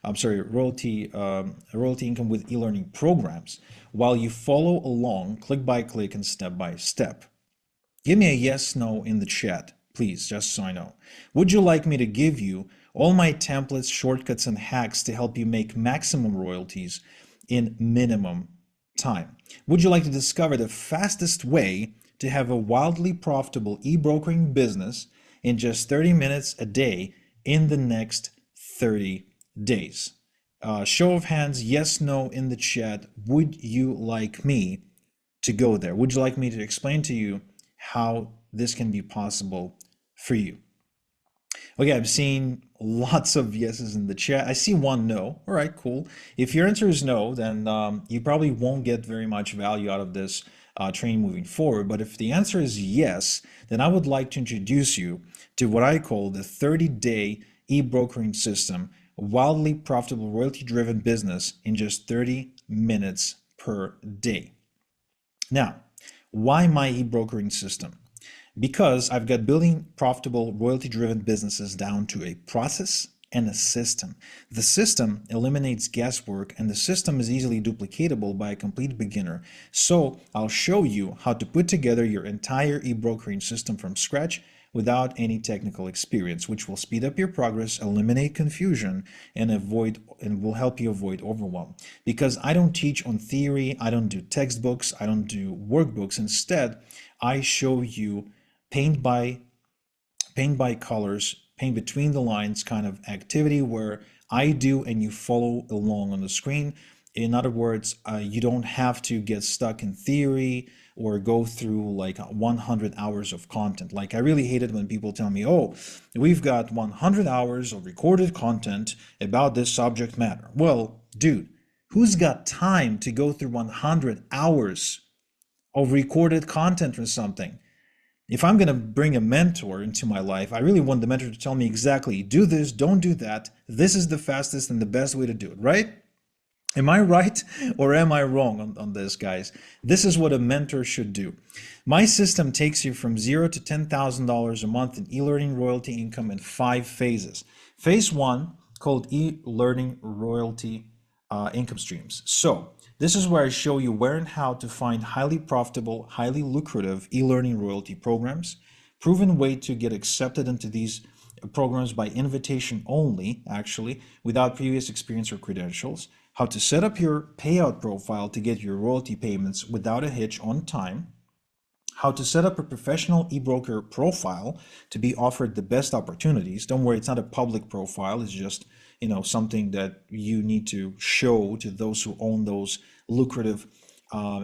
I'm sorry, royalty income with e-learning programs while you follow along click by click and step by step. Give me a yes, no in the chat, please, just so I know. Would you like me to give you all my templates, shortcuts, and hacks to help you make maximum royalties in minimum time? Would you like to discover the fastest way to have a wildly profitable e-brokering business in just 30 minutes a day in the next 30 days? Show of hands, yes, no in the chat. Would you like me to go there? Would you like me to explain to you how this can be possible for you? Okay, I'm seeing lots of yeses in the chat. I see one no. All right, cool. If your answer is no, then you probably won't get very much value out of this training moving forward. But if the answer is yes, then I would like to introduce you to what I call the 30-day e-brokering system, wildly profitable royalty-driven business in just 30 minutes per day. Now, why my e-brokering system? Because I've got building profitable royalty-driven businesses down to a process and a system. The system eliminates guesswork and the system is easily duplicatable by a complete beginner. So I'll show you how to put together your entire e-brokering system from scratch without any technical experience, which will speed up your progress, eliminate confusion, and will help you avoid overwhelm. Because I don't teach on theory, I don't do textbooks, I don't do workbooks. Instead, I show you paint by colors, paint between the lines kind of activity where I do and you follow along on the screen. In other words, you don't have to get stuck in theory or go through like 100 hours of content. Like, I really hate it when people tell me, oh, we've got 100 hours of recorded content about this subject matter. Well, dude, who's got time to go through 100 hours of recorded content for something? If I'm going to bring a mentor into my life, I really want the mentor to tell me exactly, do this, don't do that. This is the fastest and the best way to do it, right? Am I right or am I wrong on this, guys? This is what a mentor should do. My system takes you from $0 to $10,000 a month in e-learning royalty income in 5 phases. Phase 1, called e-learning royalty income streams. So this is where I show you where and how to find highly profitable, highly lucrative e-learning royalty programs, proven way to get accepted into these programs by invitation only, actually, without previous experience or credentials, how to set up your payout profile to get your royalty payments without a hitch on time, how to set up a professional e-broker profile to be offered the best opportunities. Don't worry, it's not a public profile, it's just something that you need to show to those who own those lucrative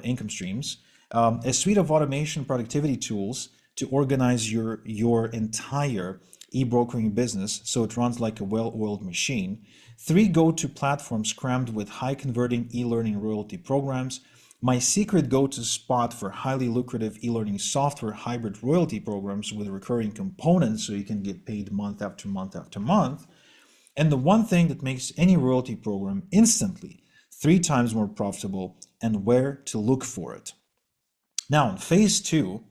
income streams. A suite of automation productivity tools to organize your entire e-brokering business so it runs like a well-oiled machine. 3 go-to platforms crammed with high-converting e-learning royalty programs. My secret go-to spot for highly lucrative e-learning software hybrid royalty programs with recurring components so you can get paid month after month after month. And the one thing that makes any royalty program instantly 3 times more profitable, and where to look for it. Now, in phase two,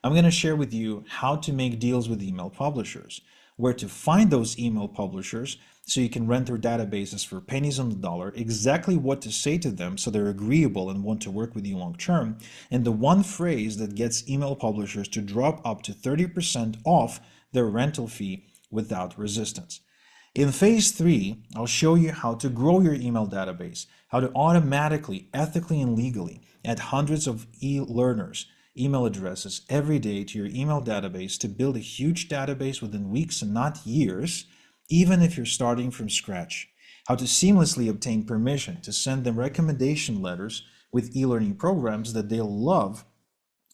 I'm going to share with you how to make deals with email publishers, where to find those email publishers so you can rent their databases for pennies on the dollar, exactly what to say to them so they're agreeable and want to work with you long term, and the one phrase that gets email publishers to drop up to 30% off their rental fee without resistance. In phase three, I'll show you how to grow your email database, how to automatically, ethically, and legally add hundreds of e-learners, email addresses every day to your email database to build a huge database within weeks and not years, even if you're starting from scratch. How to seamlessly obtain permission to send them recommendation letters with e-learning programs that they'll love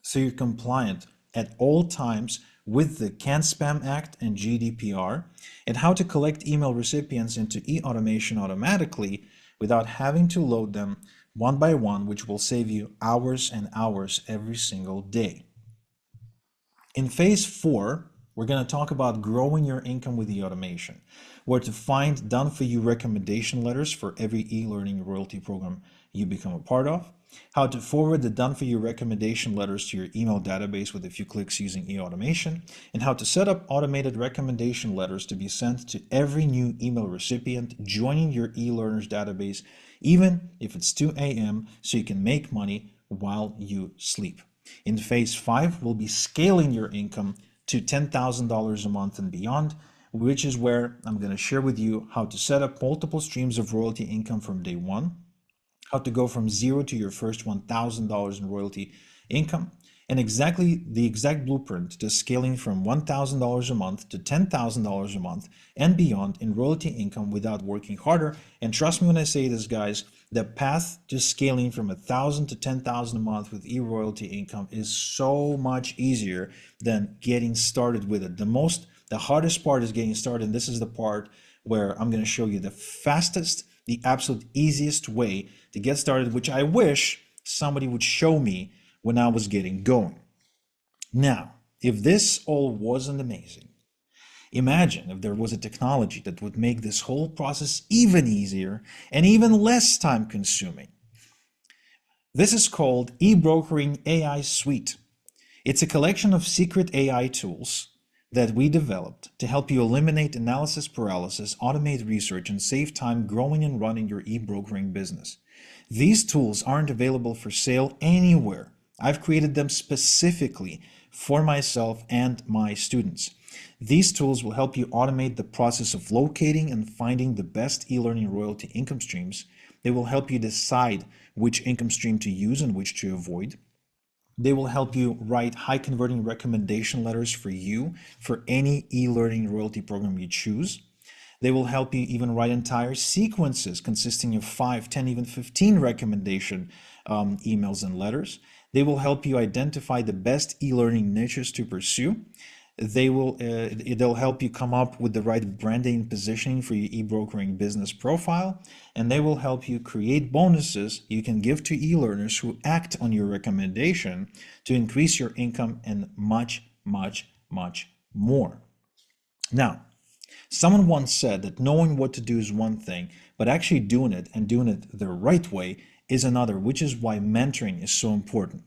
so you're compliant at all times with the Can't Spam Act and GDPR, and how to collect email recipients into e-automation automatically without having to load them one by one, which will save you hours and hours every single day. In phase four, we're going to talk about growing your income with e-automation, where to find done-for-you recommendation letters for every e-learning royalty program you become a part of, how to forward the done-for-you recommendation letters to your email database with a few clicks using e-automation, and how to set up automated recommendation letters to be sent to every new email recipient joining your e-learners database, even if it's 2 a.m., so you can make money while you sleep. In phase five, we'll be scaling your income to $10,000 a month and beyond, which is where I'm going to share with you how to set up multiple streams of royalty income from day one, how to go from zero to your first $1,000 in royalty income, and exactly the exact blueprint to scaling from $1,000 a month to $10,000 a month and beyond in royalty income without working harder. And trust me when I say this, guys, the path to scaling from $1,000 to $10,000 a month with e-royalty income is so much easier than getting started with it. The hardest part is getting started, and this is the part where I'm going to show you the fastest, the absolute easiest way to get started, which I wish somebody would show me when I was getting going. Now, if this all wasn't amazing, imagine if there was a technology that would make this whole process even easier and even less time consuming. This is called eBrokering AI Suite. It's a collection of secret AI tools that we developed to help you eliminate analysis paralysis, automate research, and save time growing and running your e-brokering business. These tools aren't available for sale anywhere. I've created them specifically for myself and my students. These tools will help you automate the process of locating and finding the best e-learning royalty income streams. They will help you decide which income stream to use and which to avoid. They will help you write high converting recommendation letters for you for any e-learning royalty program you choose. They will help you even write entire sequences consisting of 5, 10, even 15 recommendation emails and letters. They will help you identify the best e-learning niches to pursue. They'll help you come up with the right branding and positioning for your e-brokering business profile, and they will help you create bonuses you can give to e-learners who act on your recommendation to increase your income and much, much, much more. Now, someone once said that knowing what to do is one thing, but actually doing it and doing it the right way is another, which is why mentoring is so important.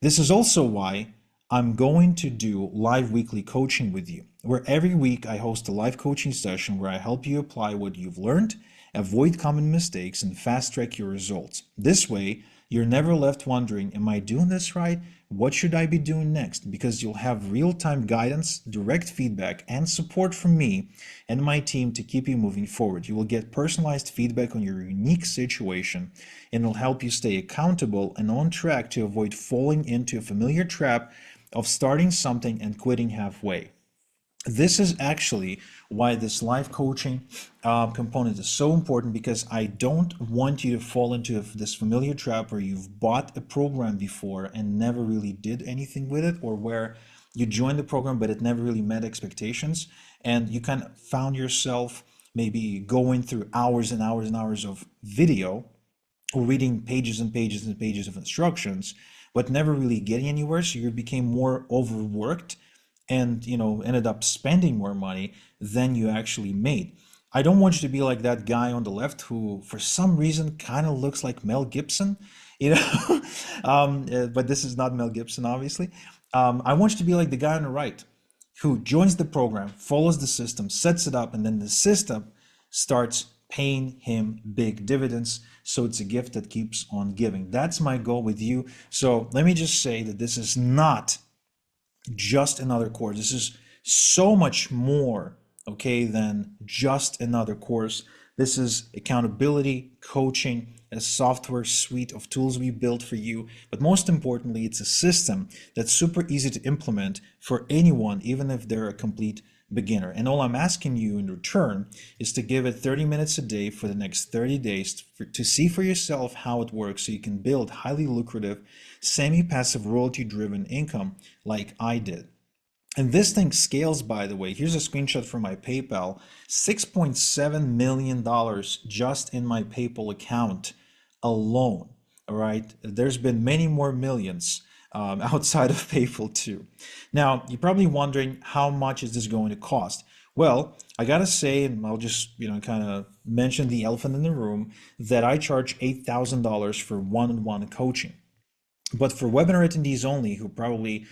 This is also why I'm going to do live weekly coaching with you, where every week I host a live coaching session where I help you apply what you've learned, avoid common mistakes, and fast track your results. This way, you're never left wondering, am I doing this right? What should I be doing next? Because you'll have real-time guidance, direct feedback, and support from me and my team to keep you moving forward. You will get personalized feedback on your unique situation, and it'll help you stay accountable and on track to avoid falling into a familiar trap of starting something and quitting halfway. This is actually why this live coaching component is so important, because I don't want you to fall into this familiar trap where you've bought a program before and never really did anything with it, or where you joined the program but it never really met expectations, and you kind of found yourself maybe going through hours and hours and hours of video or reading pages and pages and pages of instructions, but never really getting anywhere. So you became more overworked and ended up spending more money than you actually made. I don't want you to be like that guy on the left who, for some reason, kind of looks like Mel Gibson, you know. But this is not Mel Gibson, obviously. I want you to be like the guy on the right who joins the program, follows the system, sets it up, and then the system starts paying him big dividends. So it's a gift that keeps on giving. That's my goal with you. So let me just say that this is not just another course. This is so much more, okay, than just another course. This is accountability, coaching, a software suite of tools we built for you. But most importantly, it's a system that's super easy to implement for anyone, even if they're a complete beginner. And all I'm asking you in return is to give it 30 minutes a day for the next 30 days to see for yourself how it works so you can build highly lucrative, semi-passive royalty-driven income like I did. And this thing scales, by the way. Here's a screenshot from my PayPal. $6.7 million just in my PayPal account alone. All right. There's been many more millions outside of PayPal too. Now, you're probably wondering, how much is this going to cost? Well, I gotta say, and I'll just kind of mention the elephant in the room, that I charge $8,000 for one-on-one coaching. But for webinar attendees only who probably,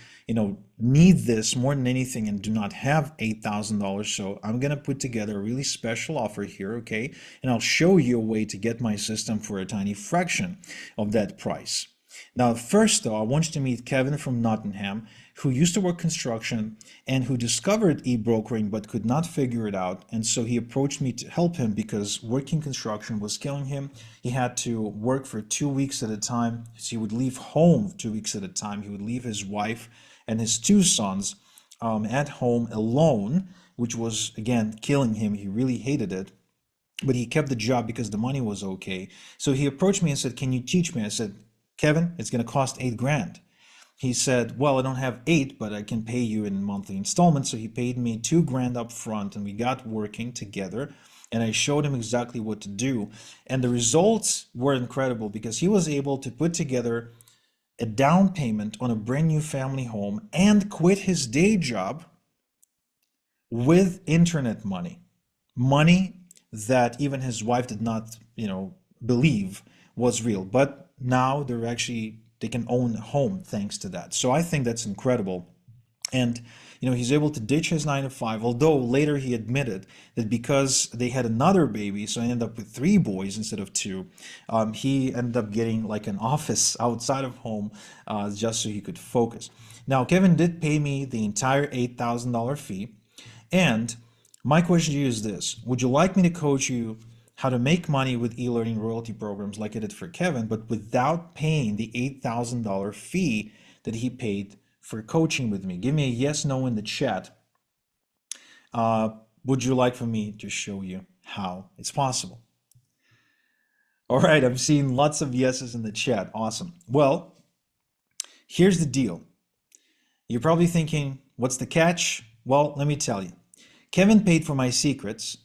need this more than anything and do not have $8,000, so I'm going to put together a really special offer here, okay? And I'll show you a way to get my system for a tiny fraction of that price. Now, first though, I want you to meet Kevin from Nottingham, who used to work construction and who discovered e-brokering but could not figure it out. And so he approached me to help him because working construction was killing him. He had to work for 2 weeks at a time. So he would leave home 2 weeks at a time. He would leave his wife and his two sons at home alone, which was, again, killing him. He really hated it. But he kept the job because the money was okay. So he approached me and said, "Can you teach me?" I said, "Kevin, it's going to cost 8 grand." He said, "Well, I don't have eight, but I can pay you in monthly installments." So he paid me 2 grand up front and we got working together. And I showed him exactly what to do. And the results were incredible because he was able to put together a down payment on a brand new family home and quit his day job with internet money. Money that even his wife did not, believe was real. But now they can own a home thanks to that. So I think that's incredible. And he's able to ditch his 9 to 5, although later he admitted that because they had another baby, so I ended up with 3 boys instead of 2. He ended up getting like an office outside of home just so he could focus. Now, Kevin did pay me the entire $8,000 fee. And my question to you is this: would you like me to coach you how to make money with e-learning royalty programs like I did for Kevin, but without paying the $8,000 fee that he paid for coaching with me? Give me a yes, no in the chat. Would you like for me to show you how it's possible? All right, I'm seeing lots of yeses in the chat. Awesome. Well, here's the deal. You're probably thinking, what's the catch? Well, let me tell you. Kevin paid for my secrets,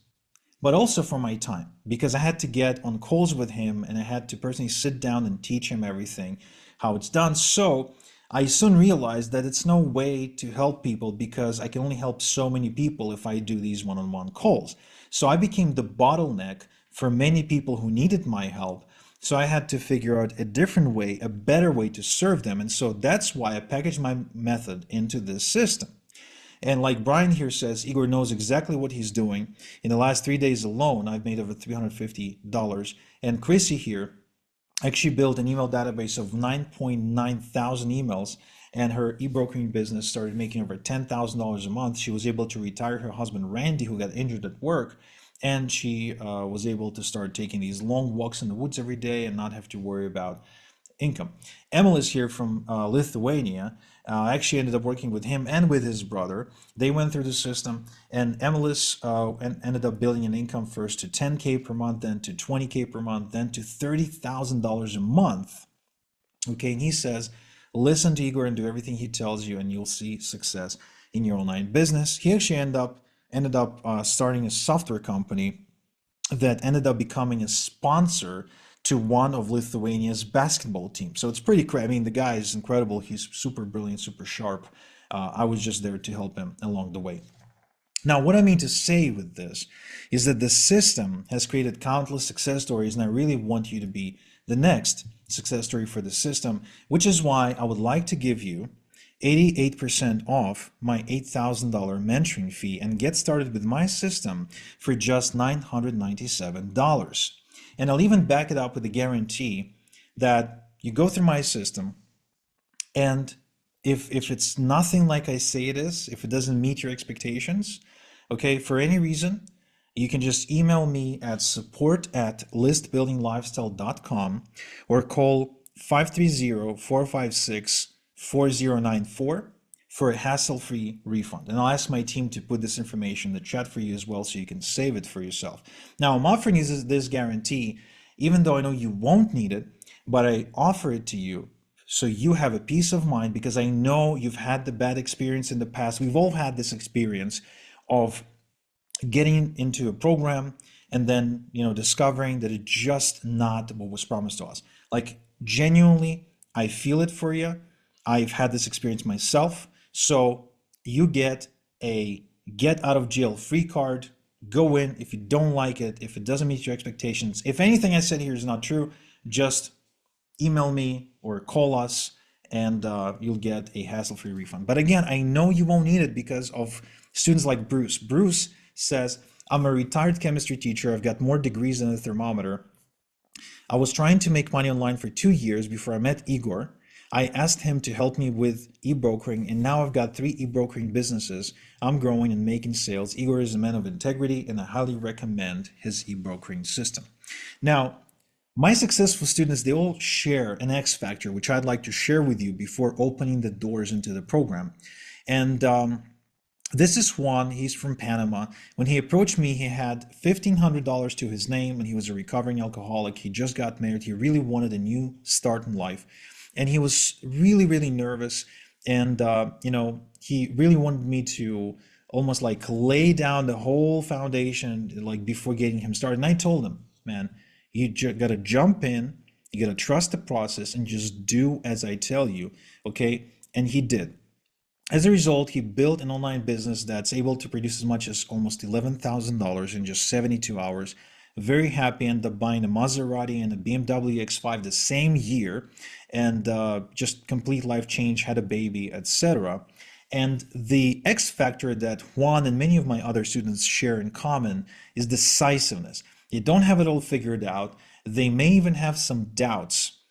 but also for my time, because I had to get on calls with him and I had to personally sit down and teach him everything, how it's done. So I soon realized that it's no way to help people because I can only help so many people if I do these one-on-one calls. So I became the bottleneck for many people who needed my help. So I had to figure out a different way, a better way to serve them. And so that's why I packaged my method into this system. And like Brian here says, Igor knows exactly what he's doing. In the last 3 days alone, I've made over $350. And Chrissy here actually built an email database of 9.9 thousand emails, and her e-brokering business started making over $10,000 a month. She was able to retire her husband, Randy, who got injured at work, and she was able to start taking these long walks in the woods every day and not have to worry about income. Emil is here from Lithuania. I actually ended up working with him and with his brother. They went through the system, and Emilis ended up building an income first to 10K per month, then to 20K per month, then to $30,000 a month. Okay, and he says, listen to Igor and do everything he tells you, and you'll see success in your online business. He actually ended up starting a software company that ended up becoming a sponsor to one of Lithuania's basketball teams. So it's pretty crazy. I mean, the guy is incredible. He's super brilliant, super sharp. I was just there to help him along the way. Now, what I mean to say with this is that the system has created countless success stories, and I really want you to be the next success story for the system, which is why I would like to give you 88% off my $8,000 mentoring fee and get started with my system for just $997. And I'll even back it up with a guarantee that you go through my system, and if it's nothing like I say it is, if it doesn't meet your expectations, okay, for any reason, you can just email me at support@listbuildinglifestyle.com or call 530-456-4094 for a hassle-free refund. And I'll ask my team to put this information in the chat for you as well so you can save it for yourself. Now, I'm offering you this guarantee, even though I know you won't need it, but I offer it to you so you have a peace of mind, because I know you've had the bad experience in the past. We've all had this experience of getting into a program and then, discovering that it's just not what was promised to us. Like, genuinely, I feel it for you. I've had this experience myself. So you get a get out of jail free card. Go in. If you don't like it, if it doesn't meet your expectations, if anything I said here is not true, just email me or call us, and you'll get a hassle-free refund. But again, I know you won't need it because of students like Bruce. Bruce says, I'm a retired chemistry teacher. I've got more degrees than a thermometer. I was trying to make money online for 2 years before I met Igor. I asked him to help me with eBrokering, and now I've got 3 eBrokering businesses. I'm growing and making sales. Igor is a man of integrity, and I highly recommend his eBrokering system. Now, my successful students, they all share an X factor, which I'd like to share with you before opening the doors into the program. And this is Juan. He's from Panama. When he approached me, he had $1,500 to his name, and he was a recovering alcoholic. He just got married. He really wanted a new start in life. And he was really, really nervous. And, he really wanted me to almost like lay down the whole foundation, like before getting him started. And I told him, man, you got to jump in, you got to trust the process and just do as I tell you, okay? And he did. As a result, he built an online business that's able to produce as much as almost $11,000 in just 72 hours. Very happy, ended up buying a Maserati and a BMW X5 the same year, and just complete life change, had a baby, etc. And the X factor that Juan and many of my other students share in common is decisiveness. They don't have it all figured out. They may even have some doubts,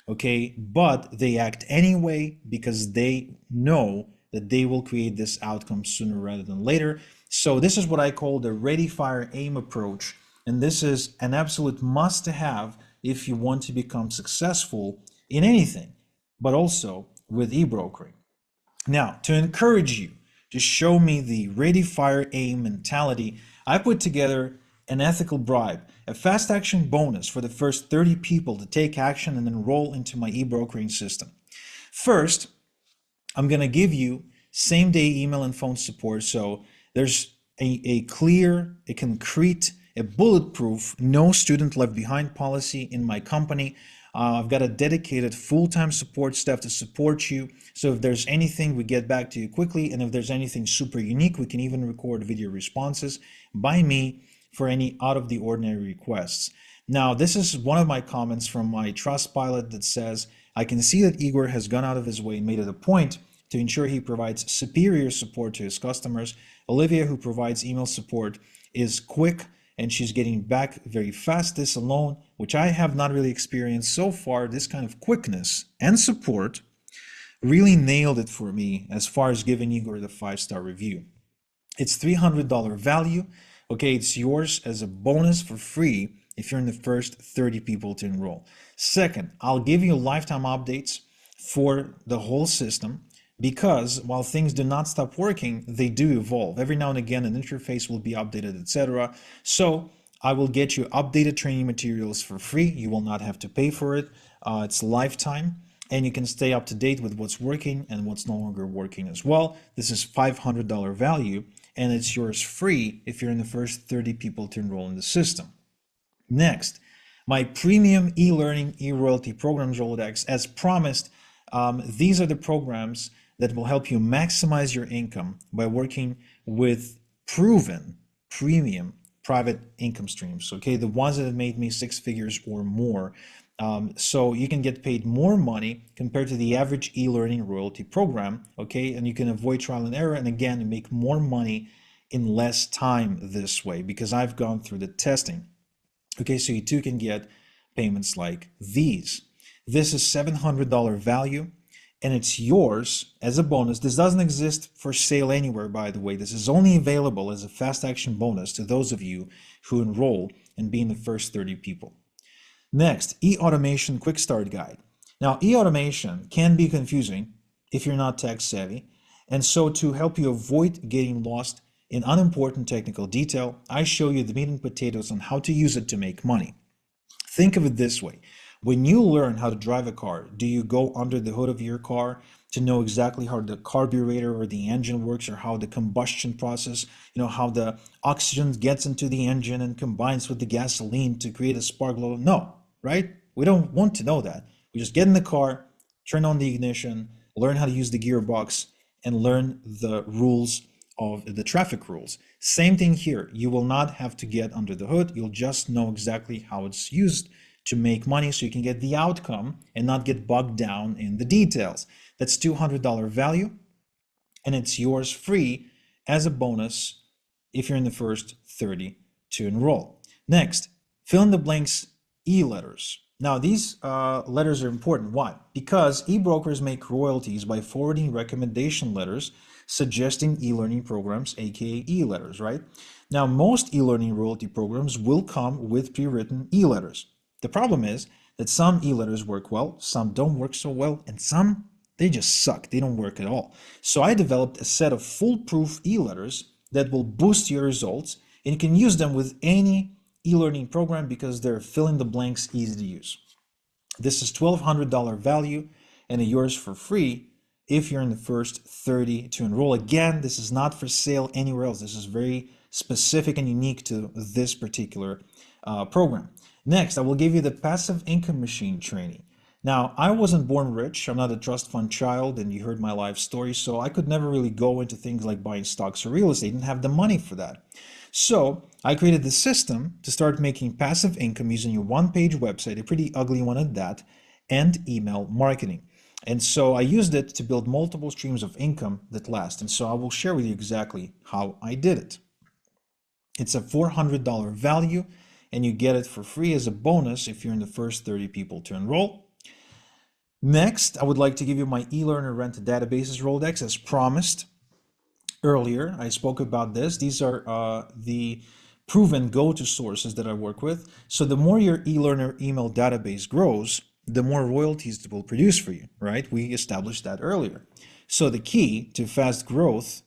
okay? But they act anyway because they know that they will create this outcome sooner rather than later. So this is what I call the ready, fire, aim approach. And this is an absolute must to have if you want to become successful in anything, but also with eBrokering. Now, to encourage you to show me the ready, fire, aim mentality, I put together an ethical bribe, a fast action bonus for the first 30 people to take action and enroll into my eBrokering system. First, I'm going to give you same day email and phone support. So there's a clear, a concrete, a bulletproof, no student left behind policy in my company. I've got a dedicated full-time support staff to support you. So if there's anything, we get back to you quickly. And if there's anything super unique, we can even record video responses by me for any out of the ordinary requests. Now, this is one of my comments from my Trustpilot that says, I can see that Igor has gone out of his way and made it a point to ensure he provides superior support to his customers. Olivia, who provides email support, is quick and she's getting back very fast. This alone, which I have not really experienced so far, this kind of quickness and support really nailed it for me as far as giving Igor the 5-star review. It's $300 value. Okay, it's yours as a bonus for free if you're in the first 30 people to enroll. Second, I'll give you lifetime updates for the whole system, because while things do not stop working, they do evolve. Every now and again, an interface will be updated, etc. So I will get you updated training materials for free. You will not have to pay for it. It's lifetime, and you can stay up to date with what's working and what's no longer working as well. This is $500 value, and it's yours free if you're in the first 30 people to enroll in the system. Next, my premium e-learning e-royalty programs Rolodex. As promised, these are the programs that will help you maximize your income by working with proven premium private income streams, okay? The ones that have made me six figures or more. So you can get paid more money compared to the average e-learning royalty program, okay? And you can avoid trial and error, and again, make more money in less time this way because I've gone through the testing. Okay, so you too can get payments like these. This is $700 value and it's yours as a bonus. This doesn't exist for sale anywhere, by the way. This is only available as a fast action bonus to those of you who enroll and be in the first 30 people. Next, e-automation quick start guide. Now, e-automation can be confusing if you're not tech savvy. And so to help you avoid getting lost in unimportant technical detail, I show you the meat and potatoes on how to use it to make money. Think of it this way. When you learn how to drive a car, do you go under the hood of your car to know exactly how the carburetor or the engine works, or how the combustion process, how the oxygen gets into the engine and combines with the gasoline to create a spark plug? No, right? We don't want to know that. We just get in the car, turn on the ignition, learn how to use the gearbox, and learn the rules of the traffic rules. Same thing here. You will not have to get under the hood. You'll just know exactly how it's used to make money so you can get the outcome and not get bogged down in the details. That's $200 value, and it's yours free as a bonus if you're in the first 30 to enroll. Next, fill in the blanks e-letters. Now, these letters are important. Why? Because e-brokers make royalties by forwarding recommendation letters suggesting e-learning programs, aka e-letters, right? Now, most e-learning royalty programs will come with pre-written e-letters. The problem is that some e-letters work well, some don't work so well, and some, they just suck. They don't work at all. So I developed a set of foolproof e-letters that will boost your results, and you can use them with any e-learning program because they're fill in the blanks, easy to use. This is $1,200 value and yours for free if you're in the first 30 to enroll. Again, this is not for sale anywhere else. This is very specific and unique to this particular program. Next, I will give you the passive income machine training. Now, I wasn't born rich. I'm not a trust fund child, and you heard my life story, so I could never really go into things like buying stocks or real estate. I didn't have the money for that. So I created the system to start making passive income using a one-page website, a pretty ugly one at that, and email marketing. And so I used it to build multiple streams of income that last. And so I will share with you exactly how I did it. It's a $400 value, and you get it for free as a bonus if you're in the first 30 people to enroll. Next, I would like to give you my eLearner Rent Databases Rolodex as promised. Earlier, I spoke about this. These are the proven go-to sources that I work with. So the more your eLearner email database grows, the more royalties it will produce for you, right? We established that earlier. So the key to fast growth,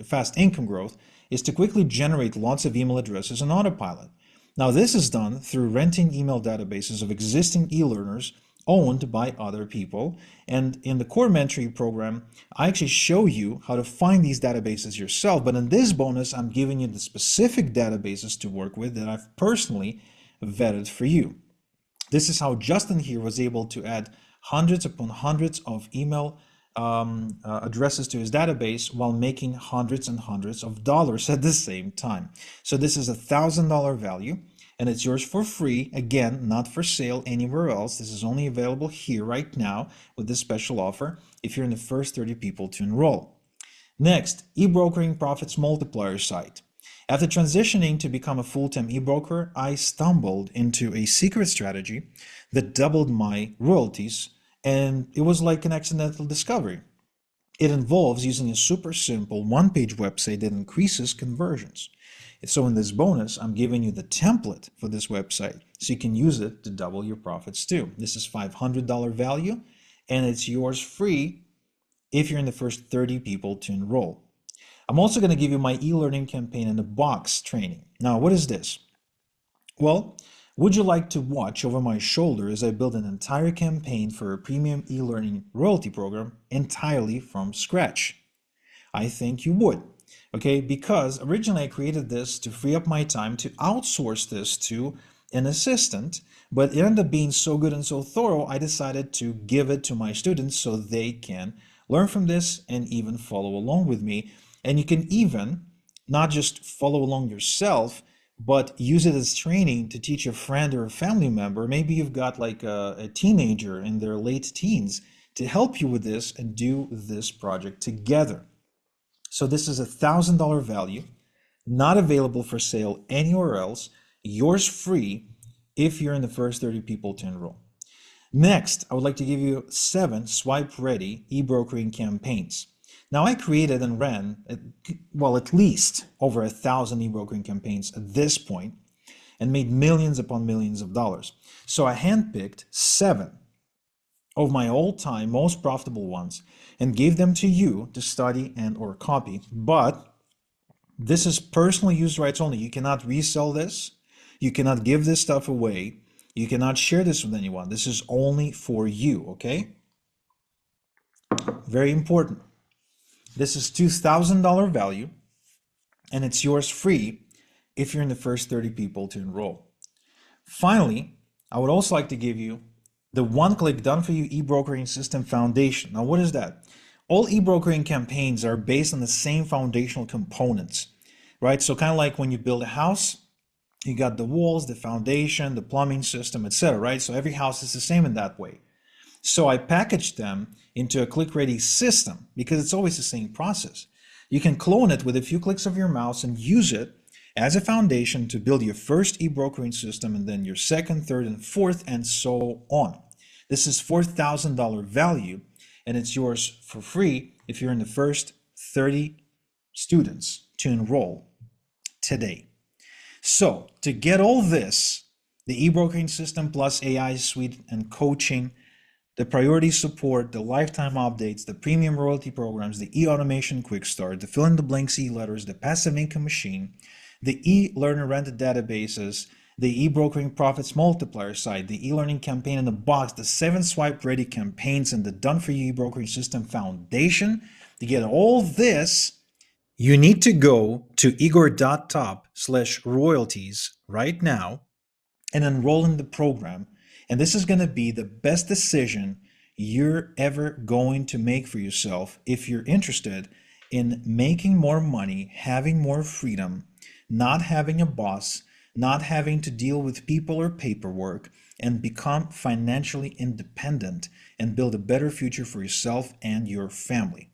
fast income growth, is to quickly generate lots of email addresses on autopilot. Now, this is done through renting email databases of existing e-learners owned by other people. And in the core mentoring program, I actually show you how to find these databases yourself. But in this bonus, I'm giving you the specific databases to work with that I've personally vetted for you. This is how Justin here was able to add hundreds upon hundreds of email addresses to his database while making hundreds and hundreds of dollars at the same time. So this is $1,000 value, and it's yours for free. Again, not for sale anywhere else. This is only available here right now with this special offer if you're in the first 30 people to enroll. Next, eBrokering Profits Multiplier site. After transitioning to become a full-time eBroker, I stumbled into a secret strategy that doubled my royalties, and it was like an accidental discovery. It involves using a super simple one-page website that increases conversions. So in this bonus, I'm giving you the template for this website so you can use it to double your profits too. This is $500 value, and it's yours free if you're in the first 30 people to enroll. I'm also going to give you my e-learning campaign in a box training. Now, what is this? Well, would you like to watch over my shoulder as I build an entire campaign for a premium e-learning royalty program entirely from scratch? I think you would. Okay, because originally I created this to free up my time to outsource this to an assistant, but it ended up being so good and so thorough, I decided to give it to my students so they can learn from this and even follow along with me. And you can even not just follow along yourself, but use it as training to teach a friend or a family member. Maybe you've got like a teenager in their late teens to help you with this and do this project together. So this is $1,000 value, not available for sale anywhere else, yours free if you're in the first 30 people to enroll. Next, I would like to give you 7 swipe-ready e-brokering campaigns. Now, I created and ran, at least over 1,000 e-brokering campaigns at this point and made millions upon millions of dollars. So I handpicked 7 of my all-time most profitable ones and gave them to you to study and or copy. But this is personal use rights only. You cannot resell this. You cannot give this stuff away. You cannot share this with anyone. This is only for you, okay? Very important. This is $2,000 value, and it's yours free if you're in the first 30 people to enroll. Finally, I would also like to give you the one-click done-for-you e-brokering system foundation. Now, what is that? All e-brokering campaigns are based on the same foundational components, right? So kind of like when you build a house, you got the walls, the foundation, the plumbing system, etc., right? So every house is the same in that way. So I packaged them into a click-ready system because it's always the same process. You can clone it with a few clicks of your mouse and use it as a foundation to build your first e-brokering system and then your second, third, and fourth, and so on. This is $4,000 value, and it's yours for free if you're in the first 30 students to enroll today. So to get all this, the e-brokering system plus AI suite and coaching, the priority support, the lifetime updates, the premium royalty programs, the e-automation quick start, the fill-in-the-blanks e-letters, the passive income machine, the e-learner rented databases, the e-brokering profits multiplier site, the e-learning campaign in the box, the 7 swipe-ready campaigns, and the done-for-you e-brokering system foundation. To get all this, you need to go to igor.top/royalties right now and enroll in the program. And this is going to be the best decision you're ever going to make for yourself if you're interested in making more money, having more freedom, not having a boss, not having to deal with people or paperwork, and become financially independent and build a better future for yourself and your family.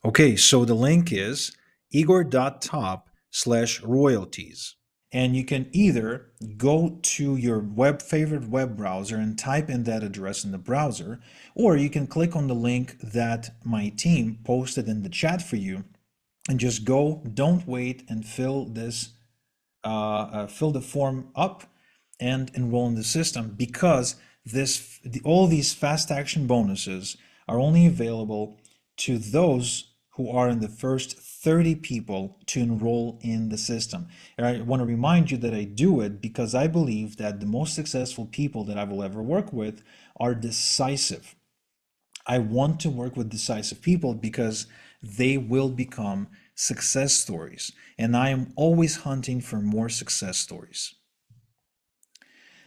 Okay, so the link is igor.top/royalties. And you can either go to your favorite web browser and type in that address in the browser, or you can click on the link that my team posted in the chat for you and just go, don't wait, and fill the form up and enroll in the system, because all these fast action bonuses are only available to those who are in the first 30 people to enroll in the system. And I want to remind you that I do it because I believe that the most successful people that I will ever work with are decisive. I want to work with decisive people because they will become success stories. And I am always hunting for more success stories.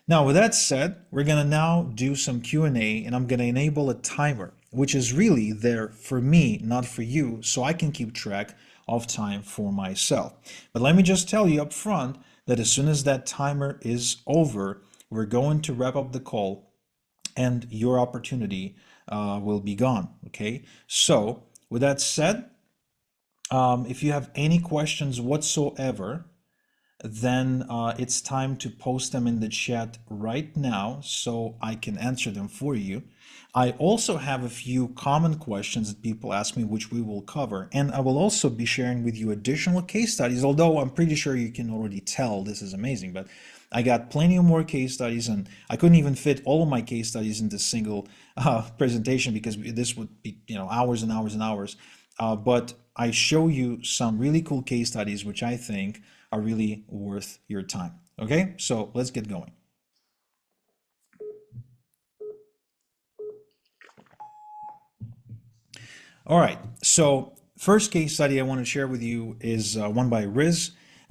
Now, with that said, we're going to now do some Q&A, and I'm going to enable a timer, which is really there for me, not for you, so I can keep track of time for myself. But let me just tell you up front that as soon as that timer is over, we're going to wrap up the call and your opportunity will be gone, okay? So with that said, if you have any questions whatsoever, then it's time to post them in the chat right now so I can answer them for you. I also have a few common questions that people ask me, which we will cover. And I will also be sharing with you additional case studies, although I'm pretty sure you can already tell this is amazing. But I got plenty of more case studies, and I couldn't even fit all of my case studies into single presentation because this would be hours and hours and hours. But I show you some really cool case studies, which I think are really worth your time. Okay, so let's get going. All right, so first case study I want to share with you is one by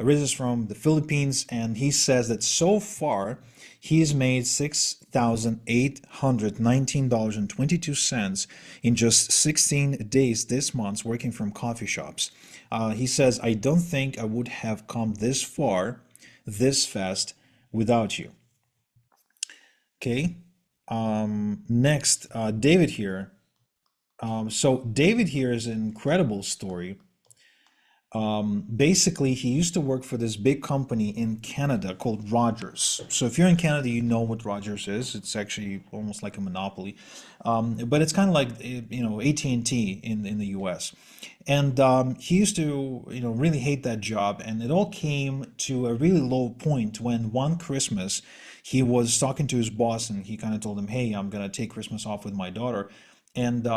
Riz is from the Philippines, and he says that so far he's made $6,819.22 in just 16 days this month working from coffee shops. He says, I don't think I would have come this far this fast without you. Okay. Next, David here. So David here is an incredible story. Basically, he used to work for this big company in Canada called Rogers. So if you're in Canada, you know what Rogers is. It's actually almost like a monopoly, but it's kind of like AT&T in the U.S. And he used to really hate that job, and it all came to a really low point when one Christmas he was talking to his boss, and he kind of told him, "Hey, I'm gonna take Christmas off with my daughter," and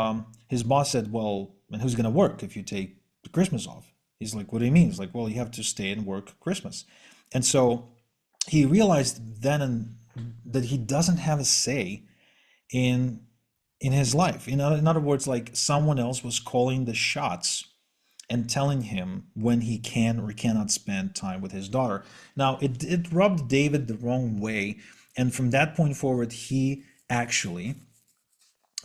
his boss said, "Well, and who's gonna work if you take the Christmas off?" He's like, what do you mean? He's like, well, you have to stay and work Christmas. And so he realized then that he doesn't have a say in his life. In other words, like someone else was calling the shots and telling him when he can or cannot spend time with his daughter. Now, it rubbed David the wrong way. And from that point forward, he actually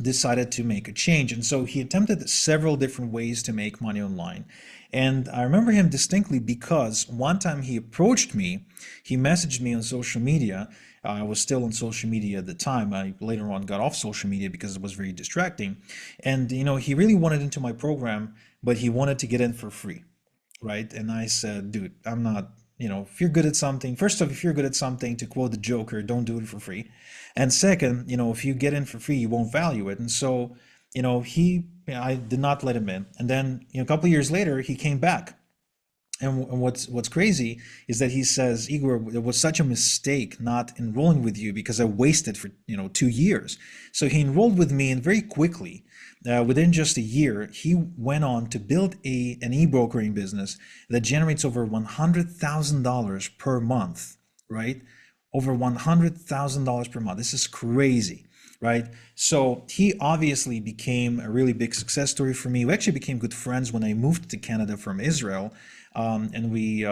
decided to make a change. And so he attempted several different ways to make money online. And I remember him distinctly because one time he approached me, he messaged me on social media. I was still on social media at the time. I later on got off social media because it was very distracting. And, he really wanted into my program, but he wanted to get in for free, right? And I said, dude, I'm not, if you're good at something, first off, if you're good at something, to quote the Joker, don't do it for free. And second, if you get in for free, you won't value it. And so, I did not let him in. And then, a couple of years later, he came back. And what's crazy is that he says, Igor, it was such a mistake not enrolling with you because I wasted for 2 years. So he enrolled with me, and very quickly, within just a year, he went on to build an e-brokering business that generates over $100,000 per month, right? Over $100,000 per month. This is crazy, right? So he obviously became a really big success story for me. We actually became good friends when I moved to Canada from Israel, and we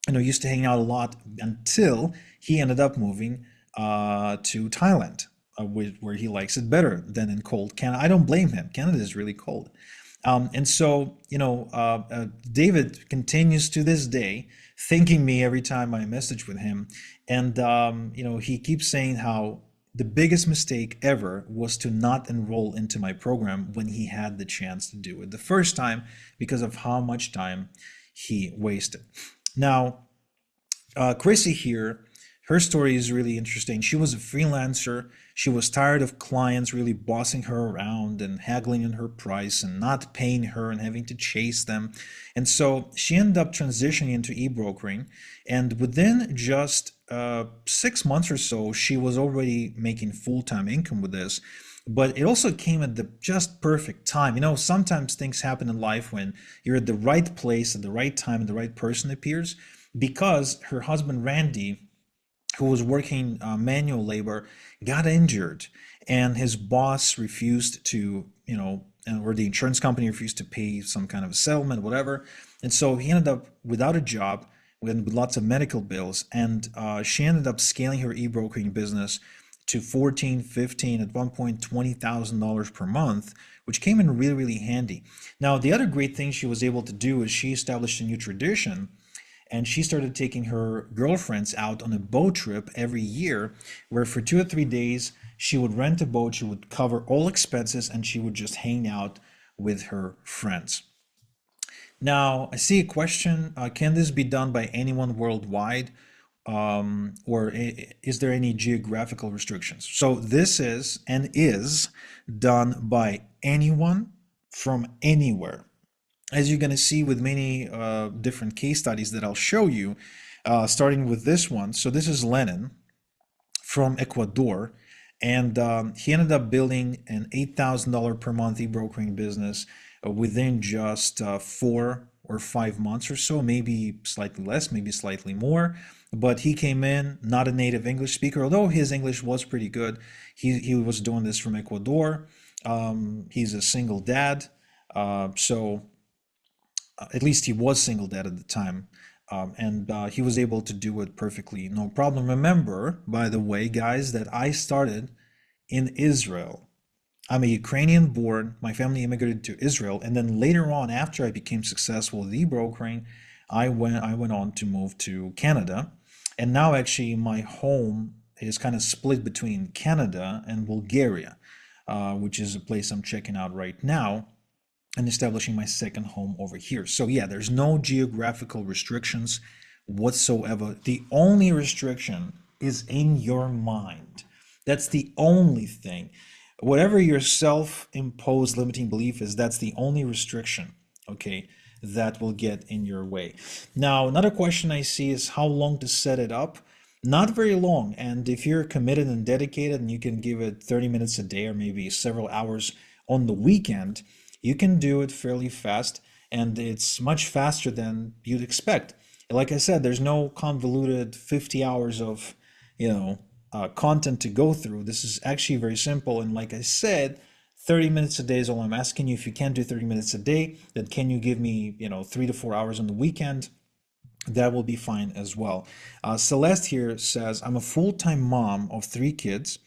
used to hang out a lot until he ended up moving to Thailand, where he likes it better than in cold Canada. I don't blame him. Canada is really cold. And so, David continues to this day thanking me every time I message with him. And, he keeps saying how the biggest mistake ever was to not enroll into my program when he had the chance to do it the first time because of how much time he wasted. Now, Chrissy here, her story is really interesting. She was a freelancer. She was tired of clients really bossing her around and haggling on her price and not paying her and having to chase them. And so she ended up transitioning into e-brokering. And within just 6 months or so, she was already making full-time income with this. But it also came at the just perfect time. Sometimes things happen in life when you're at the right place at the right time and the right person appears. Because her husband, Randy, who was working manual labor, got injured, and his boss refused to, or the insurance company refused to pay some kind of settlement, whatever. And so he ended up without a job, with lots of medical bills, and she ended up scaling her e-brokering business to 14, 15, at one point $20,000 per month, which came in really, really handy. Now, the other great thing she was able to do is she established a new tradition, and she started taking her girlfriends out on a boat trip every year, where for 2 or 3 days she would rent a boat, she would cover all expenses, and she would just hang out with her friends. Now, I see a question, can this be done by anyone worldwide? Or is there any geographical restrictions? So this is done by anyone from anywhere. As you're going to see with many different case studies that I'll show you, starting with this one. So this is Lenin from Ecuador, and he ended up building an $8,000 per month e-brokering business within just 4 or 5 months or so, maybe slightly less, maybe slightly more. But he came in, not a native English speaker, although his English was pretty good. He was doing this from Ecuador. He's a single dad, so at least he was single dad at the time. And he was able to do it perfectly, no problem. Remember, by the way, guys, that I started in Israel. I'm a Ukrainian born. My family immigrated to Israel, and then later on, after I became successful with e-brokering, I went on to move to Canada, and now actually my home is kind of split between Canada and Bulgaria, which is a place I'm checking out right now and establishing my second home over here. So yeah, there's no geographical restrictions whatsoever. The only restriction is in your mind. That's the only thing. Whatever your self-imposed limiting belief is, that's the only restriction, okay, that will get in your way. Now, another question I see is how long to set it up. Not very long. And if you're committed and dedicated and you can give it 30 minutes a day or maybe several hours on the weekend, you can do it fairly fast, and it's much faster than you'd expect. Like I said, there's no convoluted 50 hours of, content to go through. This is actually very simple. And like I said, 30 minutes a day is all I'm asking you. If you can't do 30 minutes a day, then can you give me, 3 to 4 hours on the weekend? That will be fine as well. Celeste here says, I'm a full-time mom of 3 kids,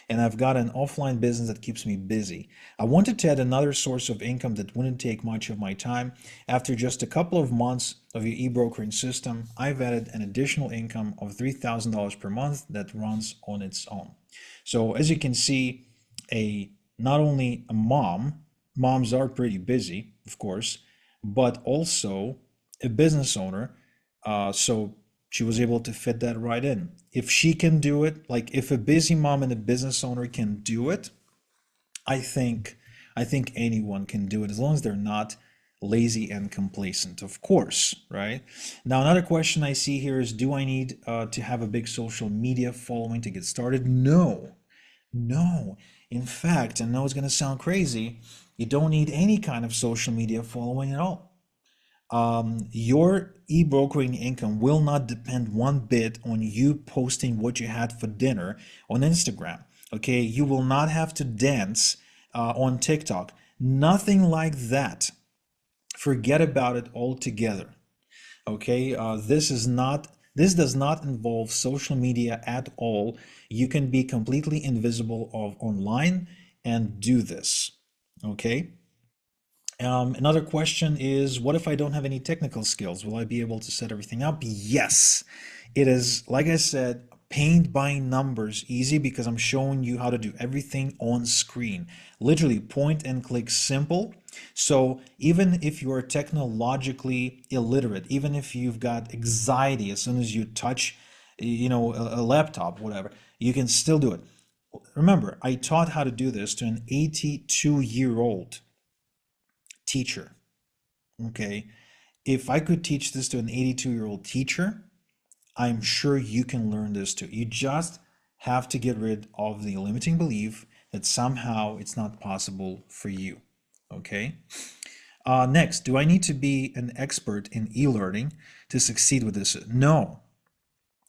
and I've got an offline business that keeps me busy. I wanted to add another source of income that wouldn't take much of my time. After just a couple of months of your e-brokering system, I've added an additional income of $3,000 per month that runs on its own. So as you can see, not only a moms are pretty busy, of course, but also a business owner. So she was able to fit that right in. If she can do it, like if a busy mom and a business owner can do it, I think anyone can do it as long as they're not lazy and complacent, of course, right? Now, another question I see here is, do I need to have a big social media following to get started? No, no. In fact, I know it's going to sound crazy, you don't need any kind of social media following at all. Your e-brokering income will not depend one bit on you posting what you had for dinner on Instagram. Okay, you will not have to dance on TikTok. Nothing like that. Forget about it altogether. Okay, this does not involve social media at all. You can be completely invisible online and do this. Okay. Another question is, what if I don't have any technical skills? Will I be able to set everything up? Yes. It is, like I said, paint by numbers easy because I'm showing you how to do everything on screen. Literally point and click simple. So even if you are technologically illiterate, even if you've got anxiety as soon as you touch, a laptop, whatever, you can still do it. Remember, I taught how to do this to an 82-year-old teacher. Okay, if I could teach this to an 82-year-old teacher, I'm sure you can learn this too. You just have to get rid of the limiting belief that somehow it's not possible for you. Okay. Next, do I need to be an expert in e-learning to succeed with this? No.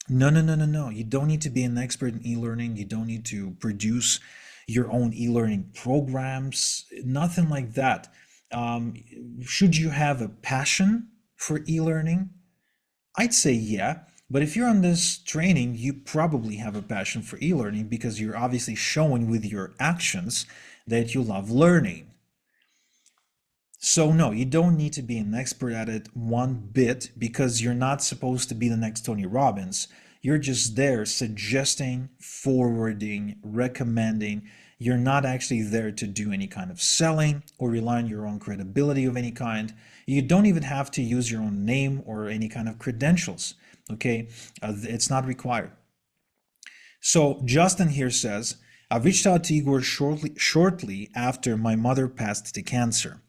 No, no, no, no, no. You don't need to be an expert in e-learning. You don't need to produce your own e-learning programs, nothing like that. Um, should you have a passion for e-learning? I'd say yeah, but if you're on this training, you probably have a passion for e-learning because you're obviously showing with your actions that you love learning. So no, you don't need to be an expert at it one bit because you're not supposed to be the next Tony Robbins. You're just there suggesting, forwarding, recommending. You're not actually there to do any kind of selling or rely on your own credibility of any kind. You don't even have to use your own name or any kind of credentials. Okay, it's not required. So Justin here says, I reached out to Igor shortly after my mother passed to cancer.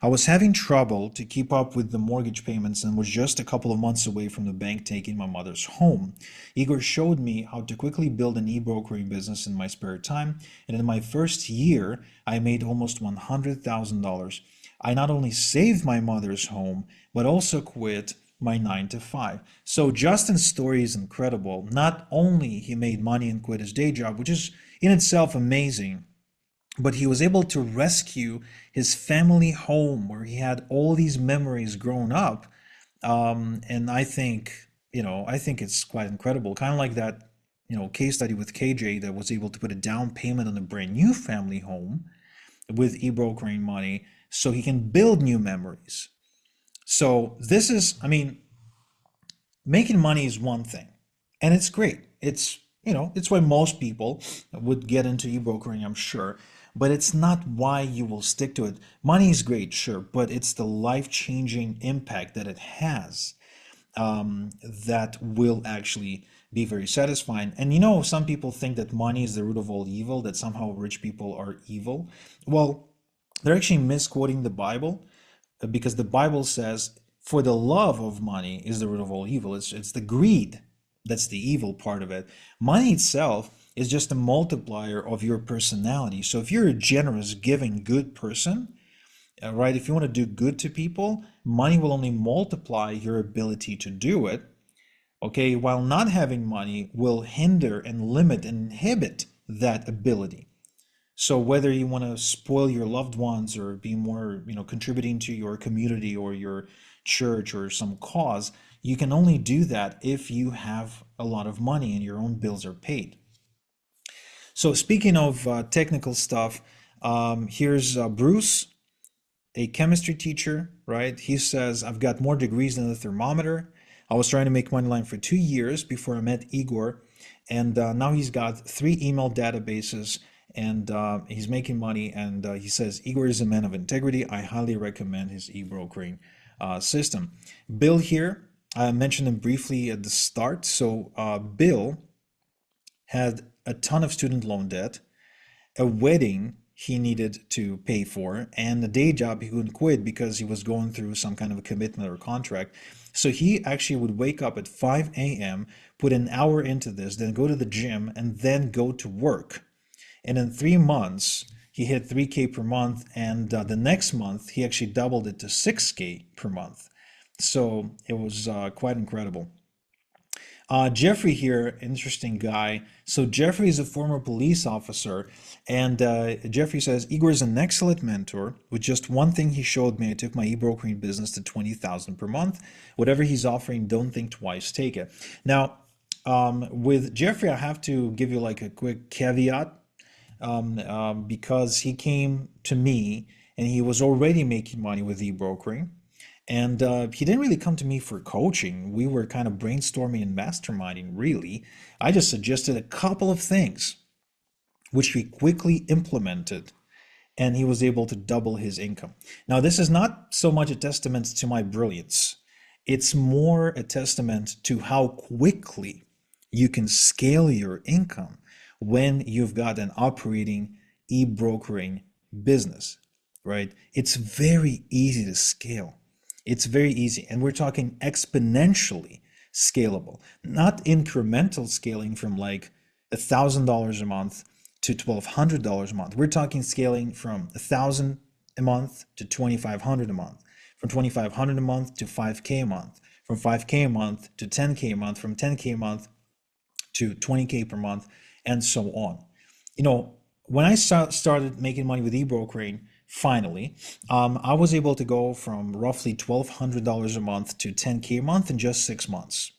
I was having trouble to keep up with the mortgage payments and was just a couple of months away from the bank taking my mother's home. Igor showed me how to quickly build an e-brokering business in my spare time, and in my first year, I made almost $100,000. I not only saved my mother's home, but also quit my 9 to 5. So Justin's story is incredible. Not only he made money and quit his day job, which is in itself amazing, but he was able to rescue his family home where he had all these memories growing up And I think, I think it's quite incredible. Kind of like that, case study with KJ that was able to put a down payment on a brand new family home with e-brokering money so he can build new memories. So this is, I mean, making money is one thing, and it's great. It's why most people would get into e-brokering, I'm sure, but it's not why you will stick to it. Money is great, sure, but it's the life-changing impact that it has, that will actually be very satisfying. And some people think that money is the root of all evil, that somehow rich people are evil. Well, they're actually misquoting the Bible, because the Bible says, "For the love of money is the root of all evil." It's the greed that's the evil part of it. Money itself is just a multiplier of your personality. So if you're a generous, giving, good person, right? If you want to do good to people, money will only multiply your ability to do it. Okay, while not having money will hinder and limit and inhibit that ability. So whether you want to spoil your loved ones or be more, contributing to your community or your church or some cause, you can only do that if you have a lot of money and your own bills are paid. So speaking of technical stuff, here's Bruce, a chemistry teacher, right? He says, "I've got more degrees than a thermometer. I was trying to make money line for 2 years before I met Igor, and now he's got 3 email databases, and he's making money." And he says, "Igor is a man of integrity. I highly recommend his e-brokering system." Bill here, I mentioned him briefly at the start. So Bill had a ton of student loan debt, a wedding he needed to pay for, and a day job he couldn't quit because he was going through some kind of a commitment or contract. So he actually would wake up at 5 a.m., put an hour into this, then go to the gym, and then go to work. And in 3 months, he hit 3K per month, and the next month, he actually doubled it to 6K per month. So it was quite incredible. Jeffrey here, interesting guy. So Jeffrey is a former police officer, and Jeffrey says, "Igor is an excellent mentor. With just one thing he showed me, I took my e-brokering business to 20,000 per month. Whatever he's offering, don't think twice, take it." Now, with Jeffrey, I have to give you like a quick caveat, because he came to me and he was already making money with e-brokering. And he didn't really come to me for coaching. We were kind of brainstorming and masterminding, really. I just suggested a couple of things, which we quickly implemented, and he was able to double his income. Now, this is not so much a testament to my brilliance, it's more a testament to how quickly you can scale your income when you've got an operating e-brokering business, right? It's very easy to scale. It's very easy. And we're talking exponentially scalable, not incremental scaling from like $1,000 a month to $1,200 a month. We're talking scaling from 1,000 a month to 2,500 a month, from 2,500 a month to 5K a month, from 5K a month to 10K a month, from 10K a month to 20K per month, and so on. When I started making money with eBrokering, finally, I was able to go from roughly $1,200 a month to 10K a month in just 6 months,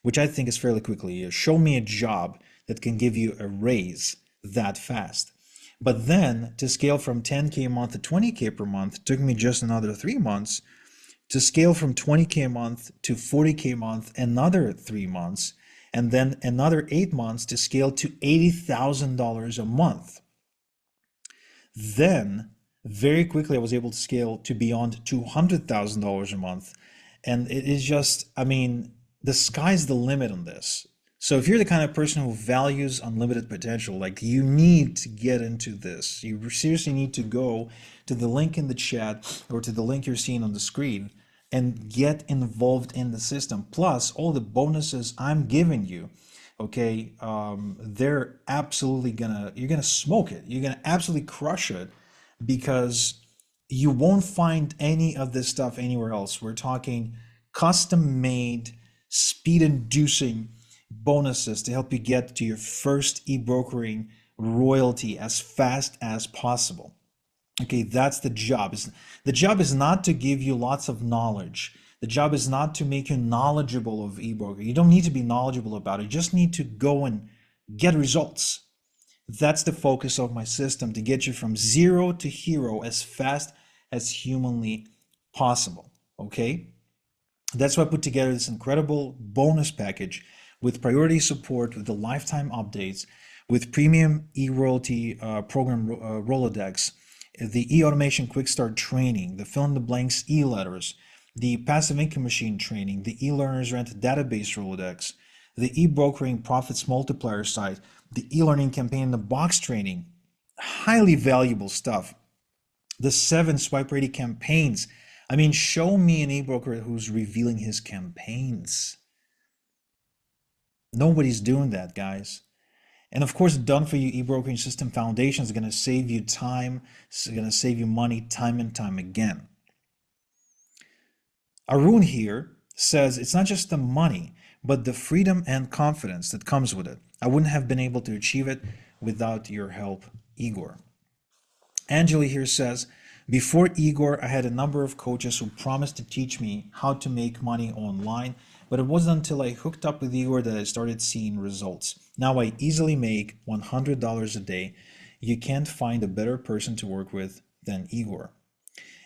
which I think is fairly quickly. Show me a job that can give you a raise that fast. But then to scale from 10K a month to 20K per month took me just another 3 months. To scale from 20K a month to 40K a month, another 3 months, and then another 8 months to scale to $80,000 a month. Then very quickly I was able to scale to beyond $200,000 a month. And it is just, I mean, the sky's the limit on this. So if you're the kind of person who values unlimited potential, like, you need to get into this. You seriously need to go to the link in the chat or to the link you're seeing on the screen and get involved in the system. Plus all the bonuses I'm giving you, okay, they're absolutely you're gonna smoke it. You're gonna absolutely crush it, because you won't find any of this stuff anywhere else. We're talking custom made, speed inducing bonuses to help you get to your first e-brokering royalty as fast as possible. Okay, that's the job. The job is not to give you lots of knowledge. The job is not to make you knowledgeable of eBroker. You don't need to be knowledgeable about it. You just need to go and get results. That's the focus of my system, to get you from zero to hero as fast as humanly possible. Okay? That's why I put together this incredible bonus package with priority support, with the lifetime updates, with premium e-royalty program Rolodex, the e-automation quick start training, the fill in the blanks e-letters, the passive income machine training, the e-learners rent database Rolodex, the e-brokering profits multiplier site, the e-learning campaign in the box training. Highly valuable stuff. The 7 swipe ready campaigns. I mean, show me an e-broker who's revealing his campaigns. Nobody's doing that, guys. And of course, done for you e-brokering system foundation is going to save you time. It's going to save you money time and time again. Arun here says it's not just the money, but the freedom and confidence that comes with it. I wouldn't have been able to achieve it without your help, Igor. Angeli here says, before Igor, I had a number of coaches who promised to teach me how to make money online, but it wasn't until I hooked up with Igor that I started seeing results. Now I easily make $100 a day. You can't find a better person to work with than Igor.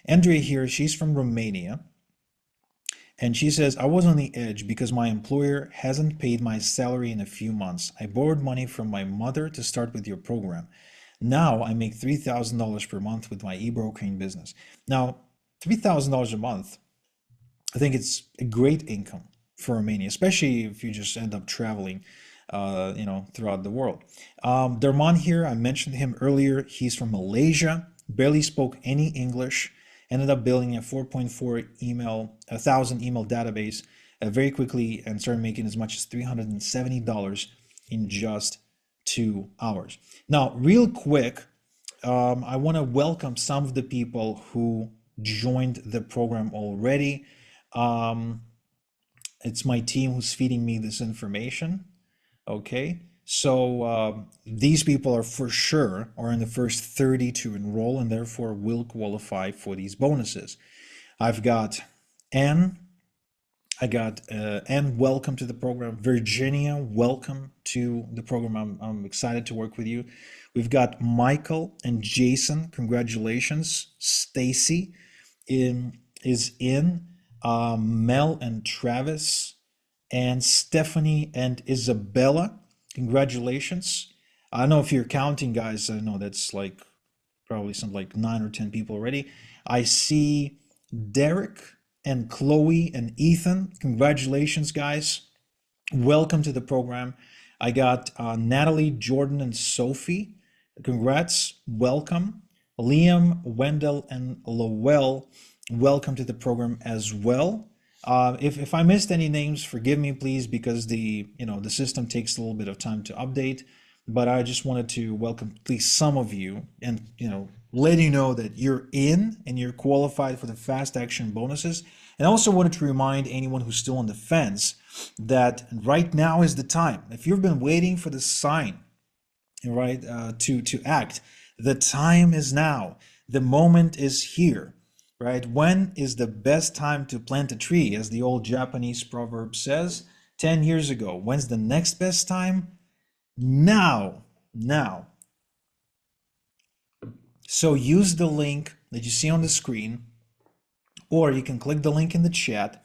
Andrea here, she's from Romania, and she says, I was on the edge because my employer hasn't paid my salary in a few months. I borrowed money from my mother to start with your program. Now I make $3,000 per month with my e-brokering business. Now, $3,000 a month, I think it's a great income for Romania, especially if you just end up traveling, throughout the world. Derman here, I mentioned him earlier. He's from Malaysia, barely spoke any English, ended up building a 4,4 thousand email database very quickly and started making as much as $370 in just 2 hours. Now, real quick, I want to welcome some of the people who joined the program already. It's my team who's feeding me this information. Okay, so these people are for sure are in the first 30 to enroll and therefore will qualify for these bonuses. I've got Anne. Anne, welcome to the program. Virginia, welcome to the program. I'm excited to work with you. We've got Michael and Jason. Congratulations. Stacy is in. Mel and Travis and Stephanie and Isabella. Congratulations. I don't know if you're counting, guys. I know that's like probably some like 9 or 10 people already. I see Derek and Chloe and Ethan. Congratulations, guys. Welcome to the program. I got Natalie, Jordan, and Sophie. Congrats. Welcome. Liam, Wendell, and Lowell. Welcome to the program as well. If I missed any names, forgive me, please, because the system takes a little bit of time to update. But I just wanted to welcome at least some of you and let you know that you're in and you're qualified for the fast action bonuses. And I also wanted to remind anyone who's still on the fence that right now is the time. If you've been waiting for the sign, right, to act, the time is now. The moment is here, right? When is the best time to plant a tree, as the old Japanese proverb says? 10 years ago. When's the next best time? Now. So use the link that you see on the screen, or you can click the link in the chat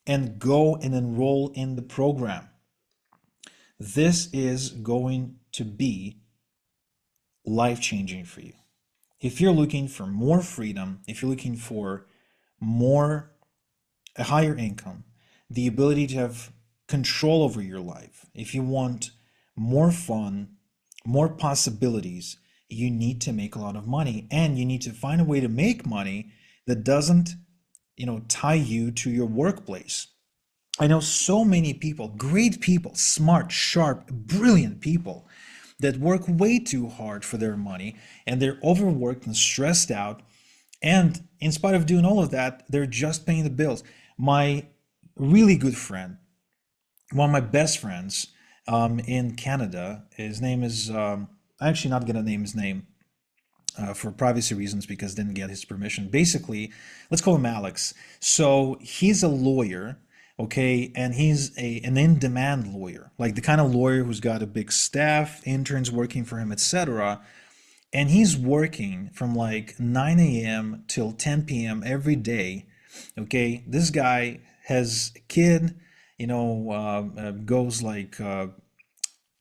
and go and enroll in the program. This is going to be life-changing for you. If you're looking for more freedom, if you're looking for a higher income, the ability to have control over your life, if you want more fun, more possibilities, you need to make a lot of money, and you need to find a way to make money that doesn't, tie you to your workplace. I know so many people, great people, smart, sharp, brilliant people that work way too hard for their money, and they're overworked and stressed out. And in spite of doing all of that, they're just paying the bills. My really good friend, one of my best friends in Canada, his name is, I'm actually not going to name his name, for privacy reasons because didn't get his permission. Basically, let's call him Alex. So he's a lawyer, okay, and he's an in-demand lawyer, like the kind of lawyer who's got a big staff, interns working for him, etc. And he's working from like 9 a.m. till 10 p.m. every day. Okay, this guy has a kid, goes like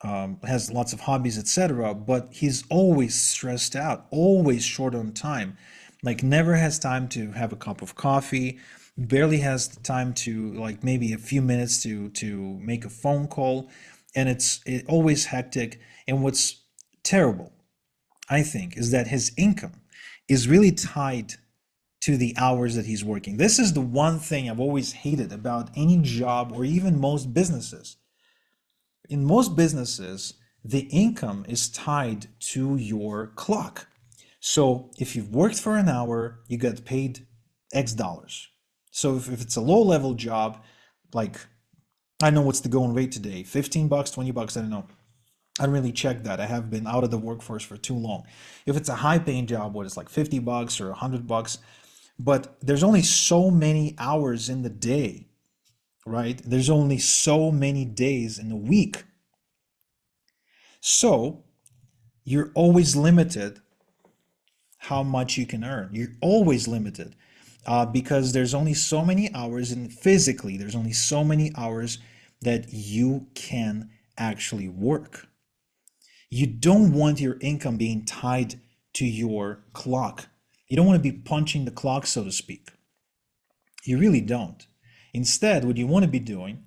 has lots of hobbies, etc. But he's always stressed out, always short on time. Like never has time to have a cup of coffee, barely has the time to like maybe a few minutes to make a phone call, and it always hectic. And what's terrible, I think, is that his income is really tied to the hours that he's working. This is the one thing I've always hated about any job or even most businesses. In most businesses, the income is tied to your clock. So if you've worked for an hour, you get paid X dollars. So if it's a low level job, like I know what's the going rate today, 15 bucks, 20 bucks, I don't know. I don't really check that. I have been out of the workforce for too long. If it's a high paying job, what it's like 50 bucks or 100 bucks, but there's only so many hours in the day, right? There's only so many days in a week. So you're always limited how much you can earn. You're always limited because there's only so many hours, and physically, there's only so many hours that you can actually work. You don't want your income being tied to your clock. You don't want to be punching the clock, so to speak. You really don't. Instead, what you want to be doing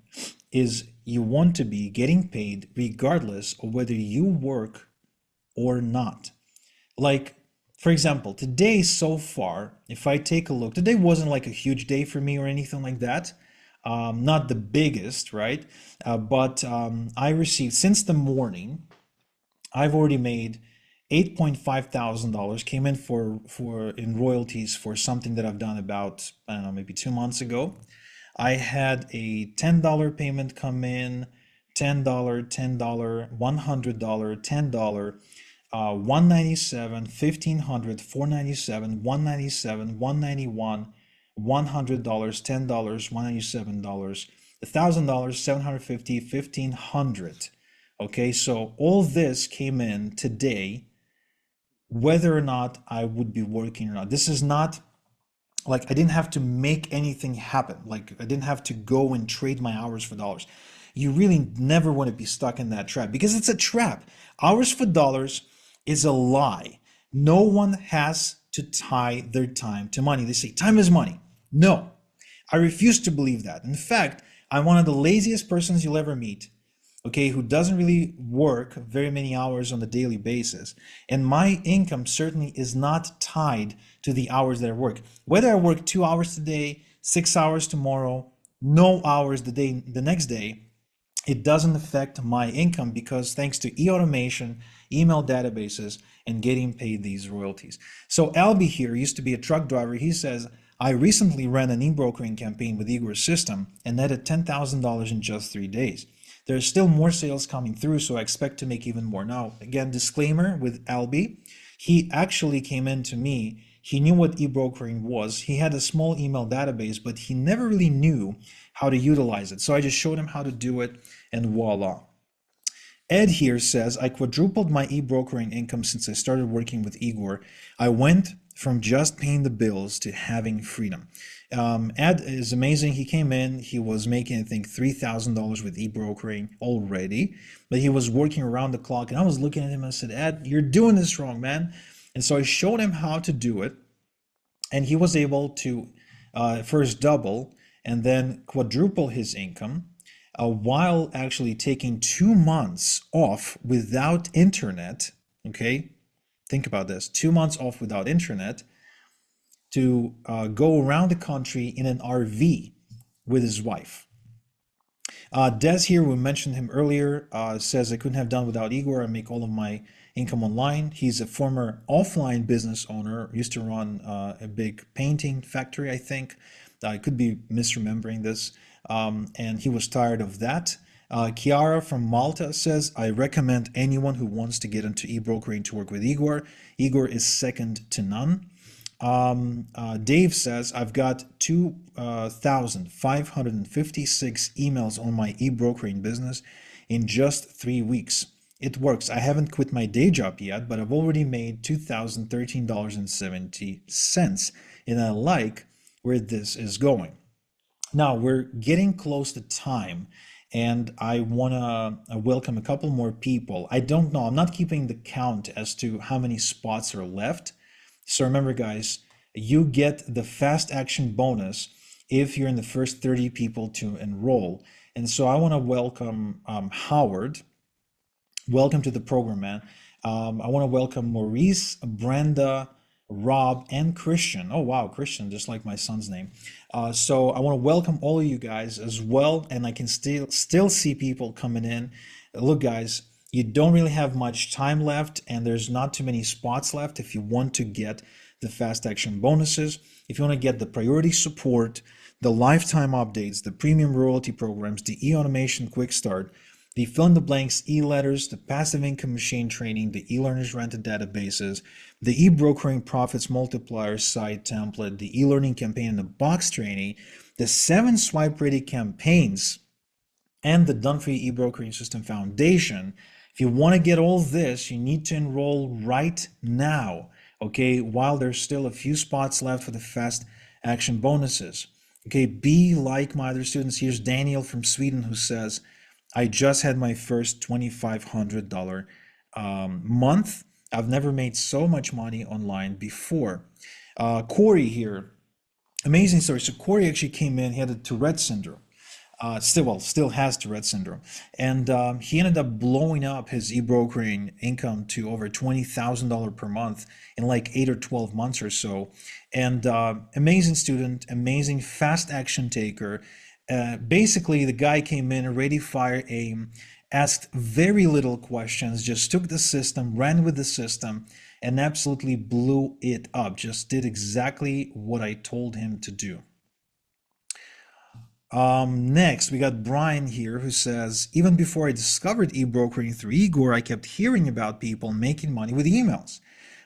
is you want to be getting paid regardless of whether you work or not. Like, for example, today so far, if I take a look, today wasn't like a huge day for me or anything like that. Not the biggest, right? But I received, since the morning, I've already made $8,500 came in for in royalties for something that I've done about, I don't know, maybe 2 months ago. I had a $10 payment come in, $10, $10, $100, $10, 197, 1500, 497, 197, 191, $100, $10, $197, $1,000, 750, 1500. Okay, so all this came in today, whether or not I would be working or not. This is not like I didn't have to make anything happen. Like I didn't have to go and trade my hours for dollars. You really never want to be stuck in that trap because it's a trap. Hours for dollars is a lie. No one has to tie their time to money. They say time is money. No, I refuse to believe that. In fact, I'm one of the laziest persons you'll ever meet, okay, who doesn't really work very many hours on a daily basis. And my income certainly is not tied to the hours that I work. Whether I work 2 hours today, 6 hours tomorrow, no hours the next day, it doesn't affect my income because thanks to e-automation, email databases, and getting paid these royalties. So Albie here used to be a truck driver. He says, I recently ran an e-brokering campaign with Igor's system and netted $10,000 in just 3 days. There's still more sales coming through, so I expect to make even more. Now, again, disclaimer with Albie, he actually came in to me. He knew what eBrokering was. He had a small email database, but he never really knew how to utilize it. So I just showed him how to do it, and voila. Ed here says, I quadrupled my eBrokering income since I started working with Igor. I went from just paying the bills to having freedom. Ed is amazing. He came in, he was making, I think, $3,000 with eBrokering already, but he was working around the clock. And I was looking at him and I said, Ed, you're doing this wrong, man. And so I showed him how to do it. And he was able to first double and then quadruple his income while actually taking 2 months off without internet. Okay, think about this, 2 months off without internet to go around the country in an RV with his wife. Des here, we mentioned him earlier, says I couldn't have done without Igor. I make all of my income online. He's a former offline business owner, used to run a big painting factory, I think. I could be misremembering this. And he was tired of that. Chiara from Malta says, I recommend anyone who wants to get into e-brokering to work with Igor. Igor is second to none. Dave says, I've got 2,556 emails on my e-brokering business in just 3 weeks. It works. I haven't quit my day job yet, but I've already made $2,013.70, and I like where this is going. Now we're getting close to time, and I want to welcome a couple more people. I don't know, I'm not keeping the count as to how many spots are left. So remember, guys, you get the fast action bonus if you're in the first 30 people to enroll. And so I want to welcome Howard. Welcome to the program, man. I want to welcome Maurice, Brenda, Rob, and Christian. Oh, wow, Christian, just like my son's name. So I want to welcome all of you guys as well, and I can still see people coming in. Look, guys, you don't really have much time left, and there's not too many spots left if you want to get the fast action bonuses. If you want to get the priority support, the lifetime updates, the premium royalty programs, the e-automation quick start, the fill in the blanks e-letters, the passive income machine training, the e-learners rented databases, the e-brokering profits multiplier site template, the e-learning campaign in the box training, the 7 swipe ready campaigns, and the done for you e-brokering system foundation. If you want to get all this, you need to enroll right now, okay, while there's still a few spots left for the fast action bonuses. Okay, be like my other students. Here's Daniel from Sweden who says, I just had my first $2,500 month. I've never made so much money online before. Corey here, amazing story. So Corey actually came in, he had a Tourette syndrome. Still has Tourette syndrome, and he ended up blowing up his e-brokering income to over $20,000 per month in like 8 or 12 months or so. And amazing student, amazing fast action taker. Basically, the guy came in ready, fire, aim, asked very little questions, just took the system, ran with the system, and absolutely blew it up. Just did exactly what I told him to do. Next, we got Brian here who says, even before I discovered e-brokering through Igor, I kept hearing about people making money with emails,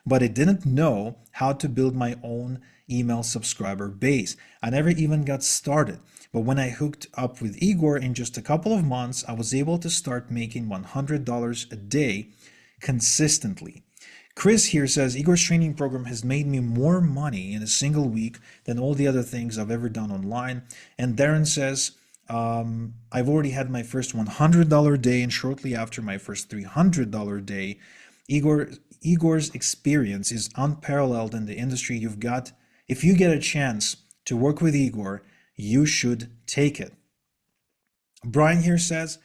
but I didn't know how to build my own email subscriber base. I never even got started. But when I hooked up with Igor in just a couple of months, I was able to start making $100 a day consistently. Chris here says, Igor's training program has made me more money in a single week than all the other things I've ever done online. And Darren says, I've already had my first $100 day, and shortly after my first $300 day. Igor's experience is unparalleled in the industry. If you get a chance to work with Igor, you should take it. Brian here says,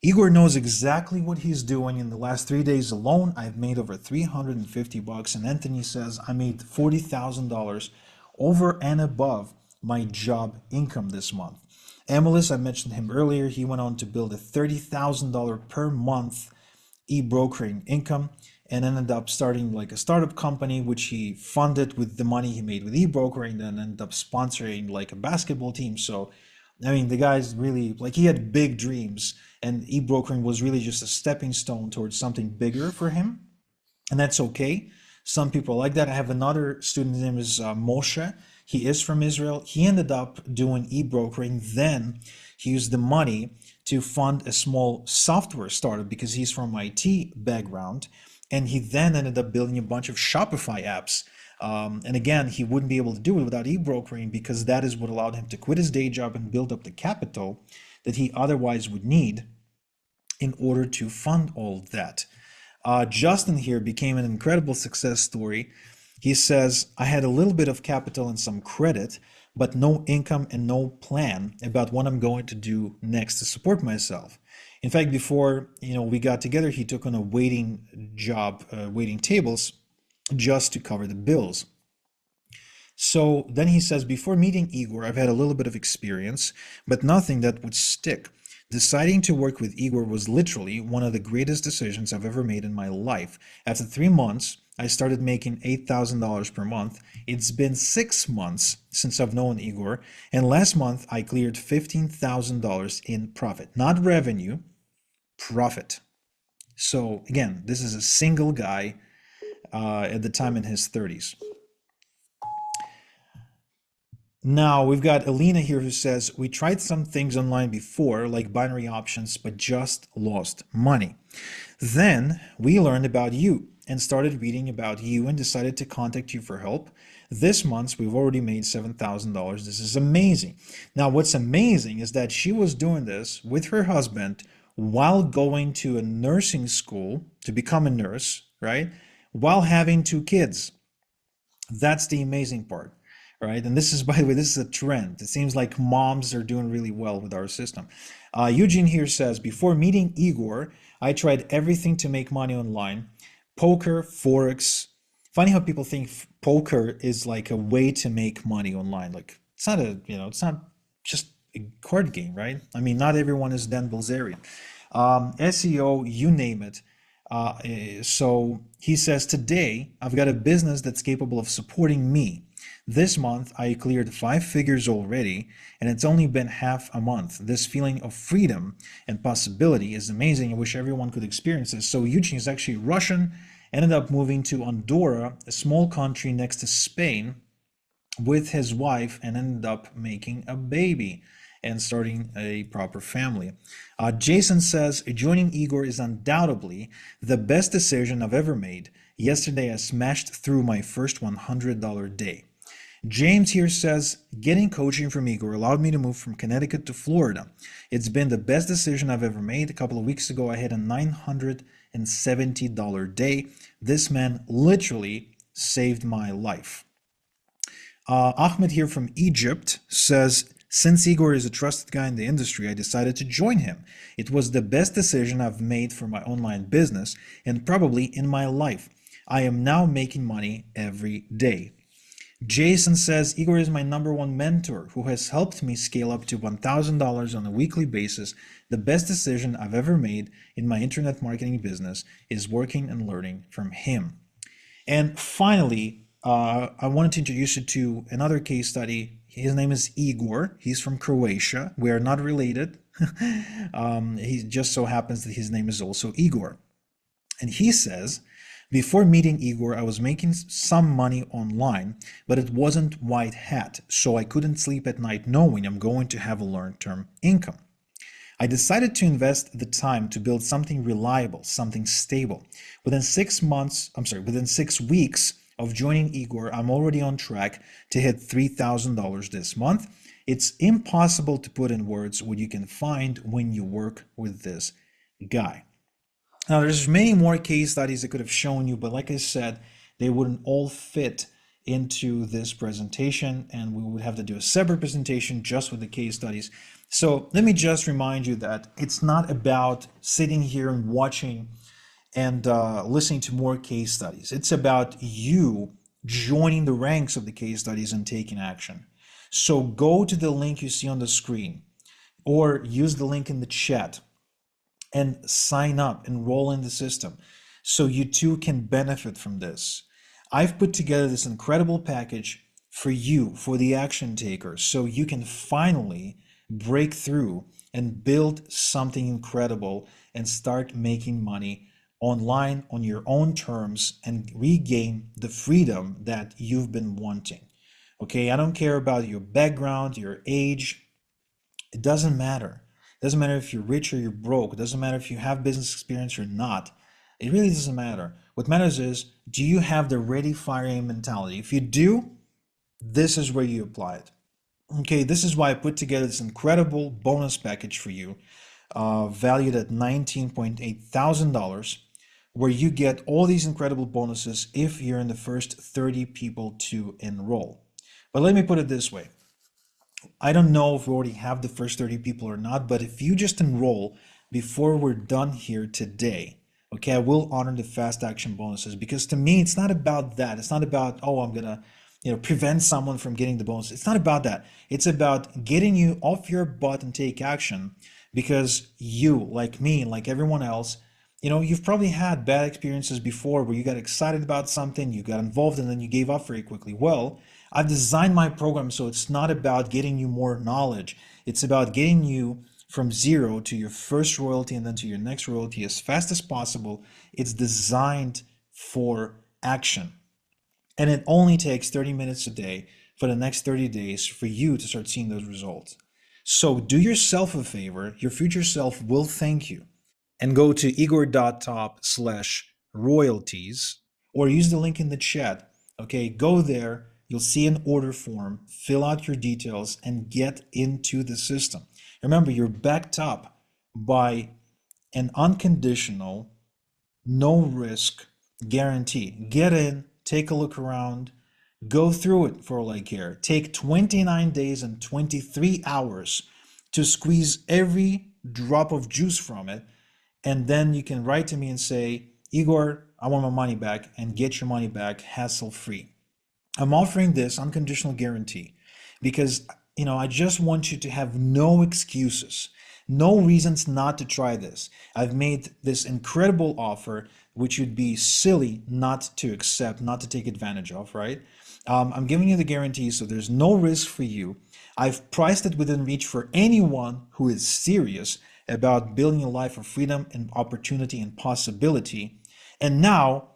Igor knows exactly what he's doing. In the last 3 days alone, I've made over $350. And Anthony says, I made $40,000 over and above my job income this month. Emilis, I mentioned him earlier. He went on to build a $30,000 per month e-brokering income and ended up starting like a startup company, which he funded with the money he made with e-brokering, then ended up sponsoring like a basketball team. So I mean, the guy's really, like, he had big dreams, and e-brokering was really just a stepping stone towards something bigger for him, and that's okay. Some people like that. I have another student, his name is Moshe. He is from Israel. He ended up doing e-brokering. Then he used the money to fund a small software startup because he's from IT background, and he then ended up building a bunch of Shopify apps. And again, he wouldn't be able to do it without e-brokering because that is what allowed him to quit his day job and build up the capital that he otherwise would need in order to fund all that. Justin here became an incredible success story. He says, I had a little bit of capital and some credit, but no income and no plan about what I'm going to do next to support myself. In fact, before we got together, he took on a waiting job, waiting tables, just to cover the bills. So then he says, before meeting Igor, I've had a little bit of experience, but nothing that would stick. Deciding to work with Igor was literally one of the greatest decisions I've ever made in my life. After 3 months, I started making $8,000 per month. It's been 6 months since I've known Igor, and last month I cleared $15,000 in profit. Not revenue, profit. So again, this is a single guy at the time in his 30s. Now we've got Alina here who says, we tried some things online before, like binary options, but just lost money. Then we learned about you and started reading about you and decided to contact you for help. This month we've already made $7,000. This is amazing. Now what's amazing is that she was doing this with her husband while going to a nursing school to become a nurse, right? While having 2 kids. That's the amazing part, right? And this is, by the way, this is a trend. It seems like moms are doing really well with our system. Eugene here says, before meeting Igor, I tried everything to make money online. Poker, Forex. Funny how people think poker is like a way to make money online. Like it's not it's not just a card game, right? I mean, not everyone is Dan Bilzerian. SEO, you name it. So he says, today I've got a business that's capable of supporting me. This month I cleared 5 figures already, and it's only been half a month. This feeling of freedom and possibility is amazing. I wish everyone could experience this. So Eugene is actually Russian, ended up moving to Andorra, a small country next to Spain, with his wife, and ended up making a baby and starting a proper family. Jason says, joining Igor is undoubtedly the best decision I've ever made. Yesterday I smashed through my first $100 day. James here says, getting coaching from Igor allowed me to move from Connecticut to Florida. It's been the best decision I've ever made. A couple of weeks ago, I had a $970 day. This man literally saved my life. Ahmed here from Egypt says, since Igor is a trusted guy in the industry, I decided to join him. It was the best decision I've made for my online business and probably in my life. I am now making money every day. Jason says, Igor is my #1 mentor who has helped me scale up to $1,000 on a weekly basis. The best decision I've ever made in my internet marketing business is working and learning from him. And finally, I wanted to introduce you to another case study. His name is Igor. He's from Croatia. We are not related. He just so happens that his name is also Igor. And he says, before meeting Igor, I was making some money online, but it wasn't white hat, so I couldn't sleep at night knowing I'm going to have a long-term income. I decided to invest the time to build something reliable, something stable. Within 6 weeks of joining Igor, I'm already on track to hit $3,000 this month. It's impossible to put in words what you can find when you work with this guy. Now, there's many more case studies I could have shown you, but like I said, they wouldn't all fit into this presentation, and we would have to do a separate presentation just with the case studies. So let me just remind you that it's not about sitting here and watching and listening to more case studies. It's about you joining the ranks of the case studies and taking action. So go to the link you see on the screen or use the link in the chat and sign up, enroll in the system so you too can benefit from this. I've put together this incredible package for you, for the action takers, so you can finally break through and build something incredible and start making money online on your own terms and regain the freedom that you've been wanting. Okay, I don't care about your background, your age. It doesn't matter. It doesn't matter if you're rich or you're broke. It doesn't matter if you have business experience or not. It really doesn't matter. What matters is, do you have the ready, fire, aim mentality? If you do, this is where you apply it. Okay, this is why I put together this incredible bonus package for you, valued at $19.8 thousand, where you get all these incredible bonuses if you're in the first 30 people to enroll. But let me put it this way. I don't know if we already have the first 30 people or not, but if you just enroll before we're done here today, okay, I will honor the fast action bonuses, because to me, it's not about that. It's not about, oh, I'm gonna, prevent someone from getting the bonus. It's not about that. It's about getting you off your butt and take action because you, like me, like everyone else, you've probably had bad experiences before where you got excited about something, you got involved, and then you gave up very quickly. Well, I've designed my program so it's not about getting you more knowledge. It's about getting you from zero to your first royalty and then to your next royalty as fast as possible. It's designed for action. And it only takes 30 minutes a day for the next 30 days for you to start seeing those results. So do yourself a favor. Your future self will thank you. And go to igor.top/royalties or use the link in the chat. Okay, go there. You'll see an order form, fill out your details, and get into the system. Remember, you're backed up by an unconditional, no risk guarantee. Get in, take a look around, go through it for all I care. Take 29 days and 23 hours to squeeze every drop of juice from it. And then you can write to me and say, Igor, I want my money back, and get your money back hassle free. I'm offering this unconditional guarantee because, I just want you to have no excuses, no reasons not to try this. I've made this incredible offer, which would be silly not to accept, not to take advantage of, right? I'm giving you the guarantee, so there's no risk for you. I've priced it within reach for anyone who is serious about building a life of freedom and opportunity and possibility. And now,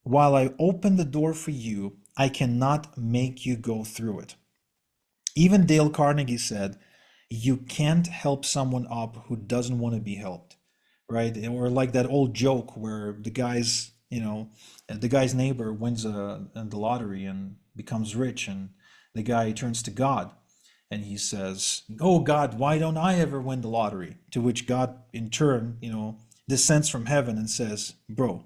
while I open the door for you, I cannot make you go through it. Even Dale Carnegie said, you can't help someone up who doesn't want to be helped, right? Or like that old joke where the guy's neighbor wins the lottery and becomes rich, and the guy turns to God and he says, "Oh God, why don't I ever win the lottery?" To which God in turn, descends from heaven and says, "Bro,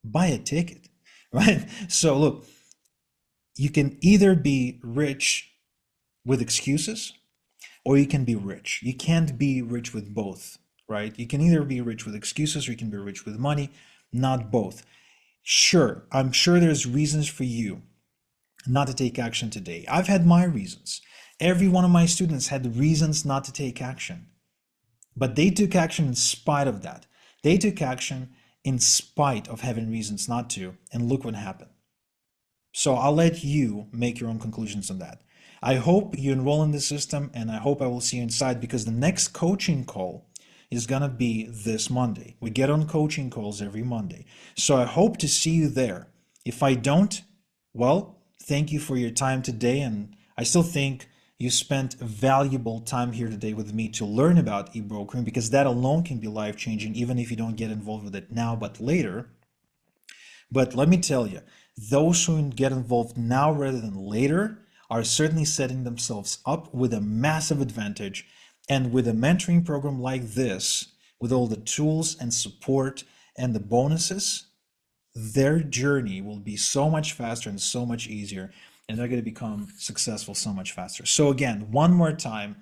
buy a ticket," right? So look, you can either be rich with excuses or you can be rich. You can't be rich with both, right? You can either be rich with excuses or you can be rich with money, not both. Sure, I'm sure there's reasons for you not to take action today. I've had my reasons. Every one of my students had reasons not to take action, but they took action in spite of that. They took action in spite of having reasons not to, and look what happened. So I'll let you make your own conclusions on that. I hope you enroll in the system, and I hope I will see you inside, because the next coaching call is going to be this Monday. We get on coaching calls every Monday. So I hope to see you there. If I don't, well, thank you for your time today. And I still think you spent valuable time here today with me to learn about eBrokering, because that alone can be life-changing, even if you don't get involved with it now, but later. But let me tell you, those who get involved now rather than later are certainly setting themselves up with a massive advantage. And with a mentoring program like this, with all the tools and support and the bonuses, their journey will be so much faster and so much easier, and they're going to become successful so much faster. So again, one more time,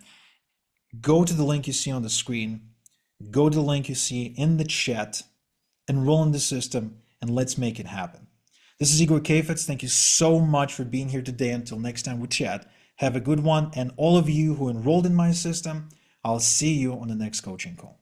go to the link you see on the screen, go to the link you see in the chat, enroll in the system, and let's make it happen. This is Igor Kafetz. Thank you so much for being here today. Until next time we chat, have a good one. And all of you who enrolled in my system, I'll see you on the next coaching call.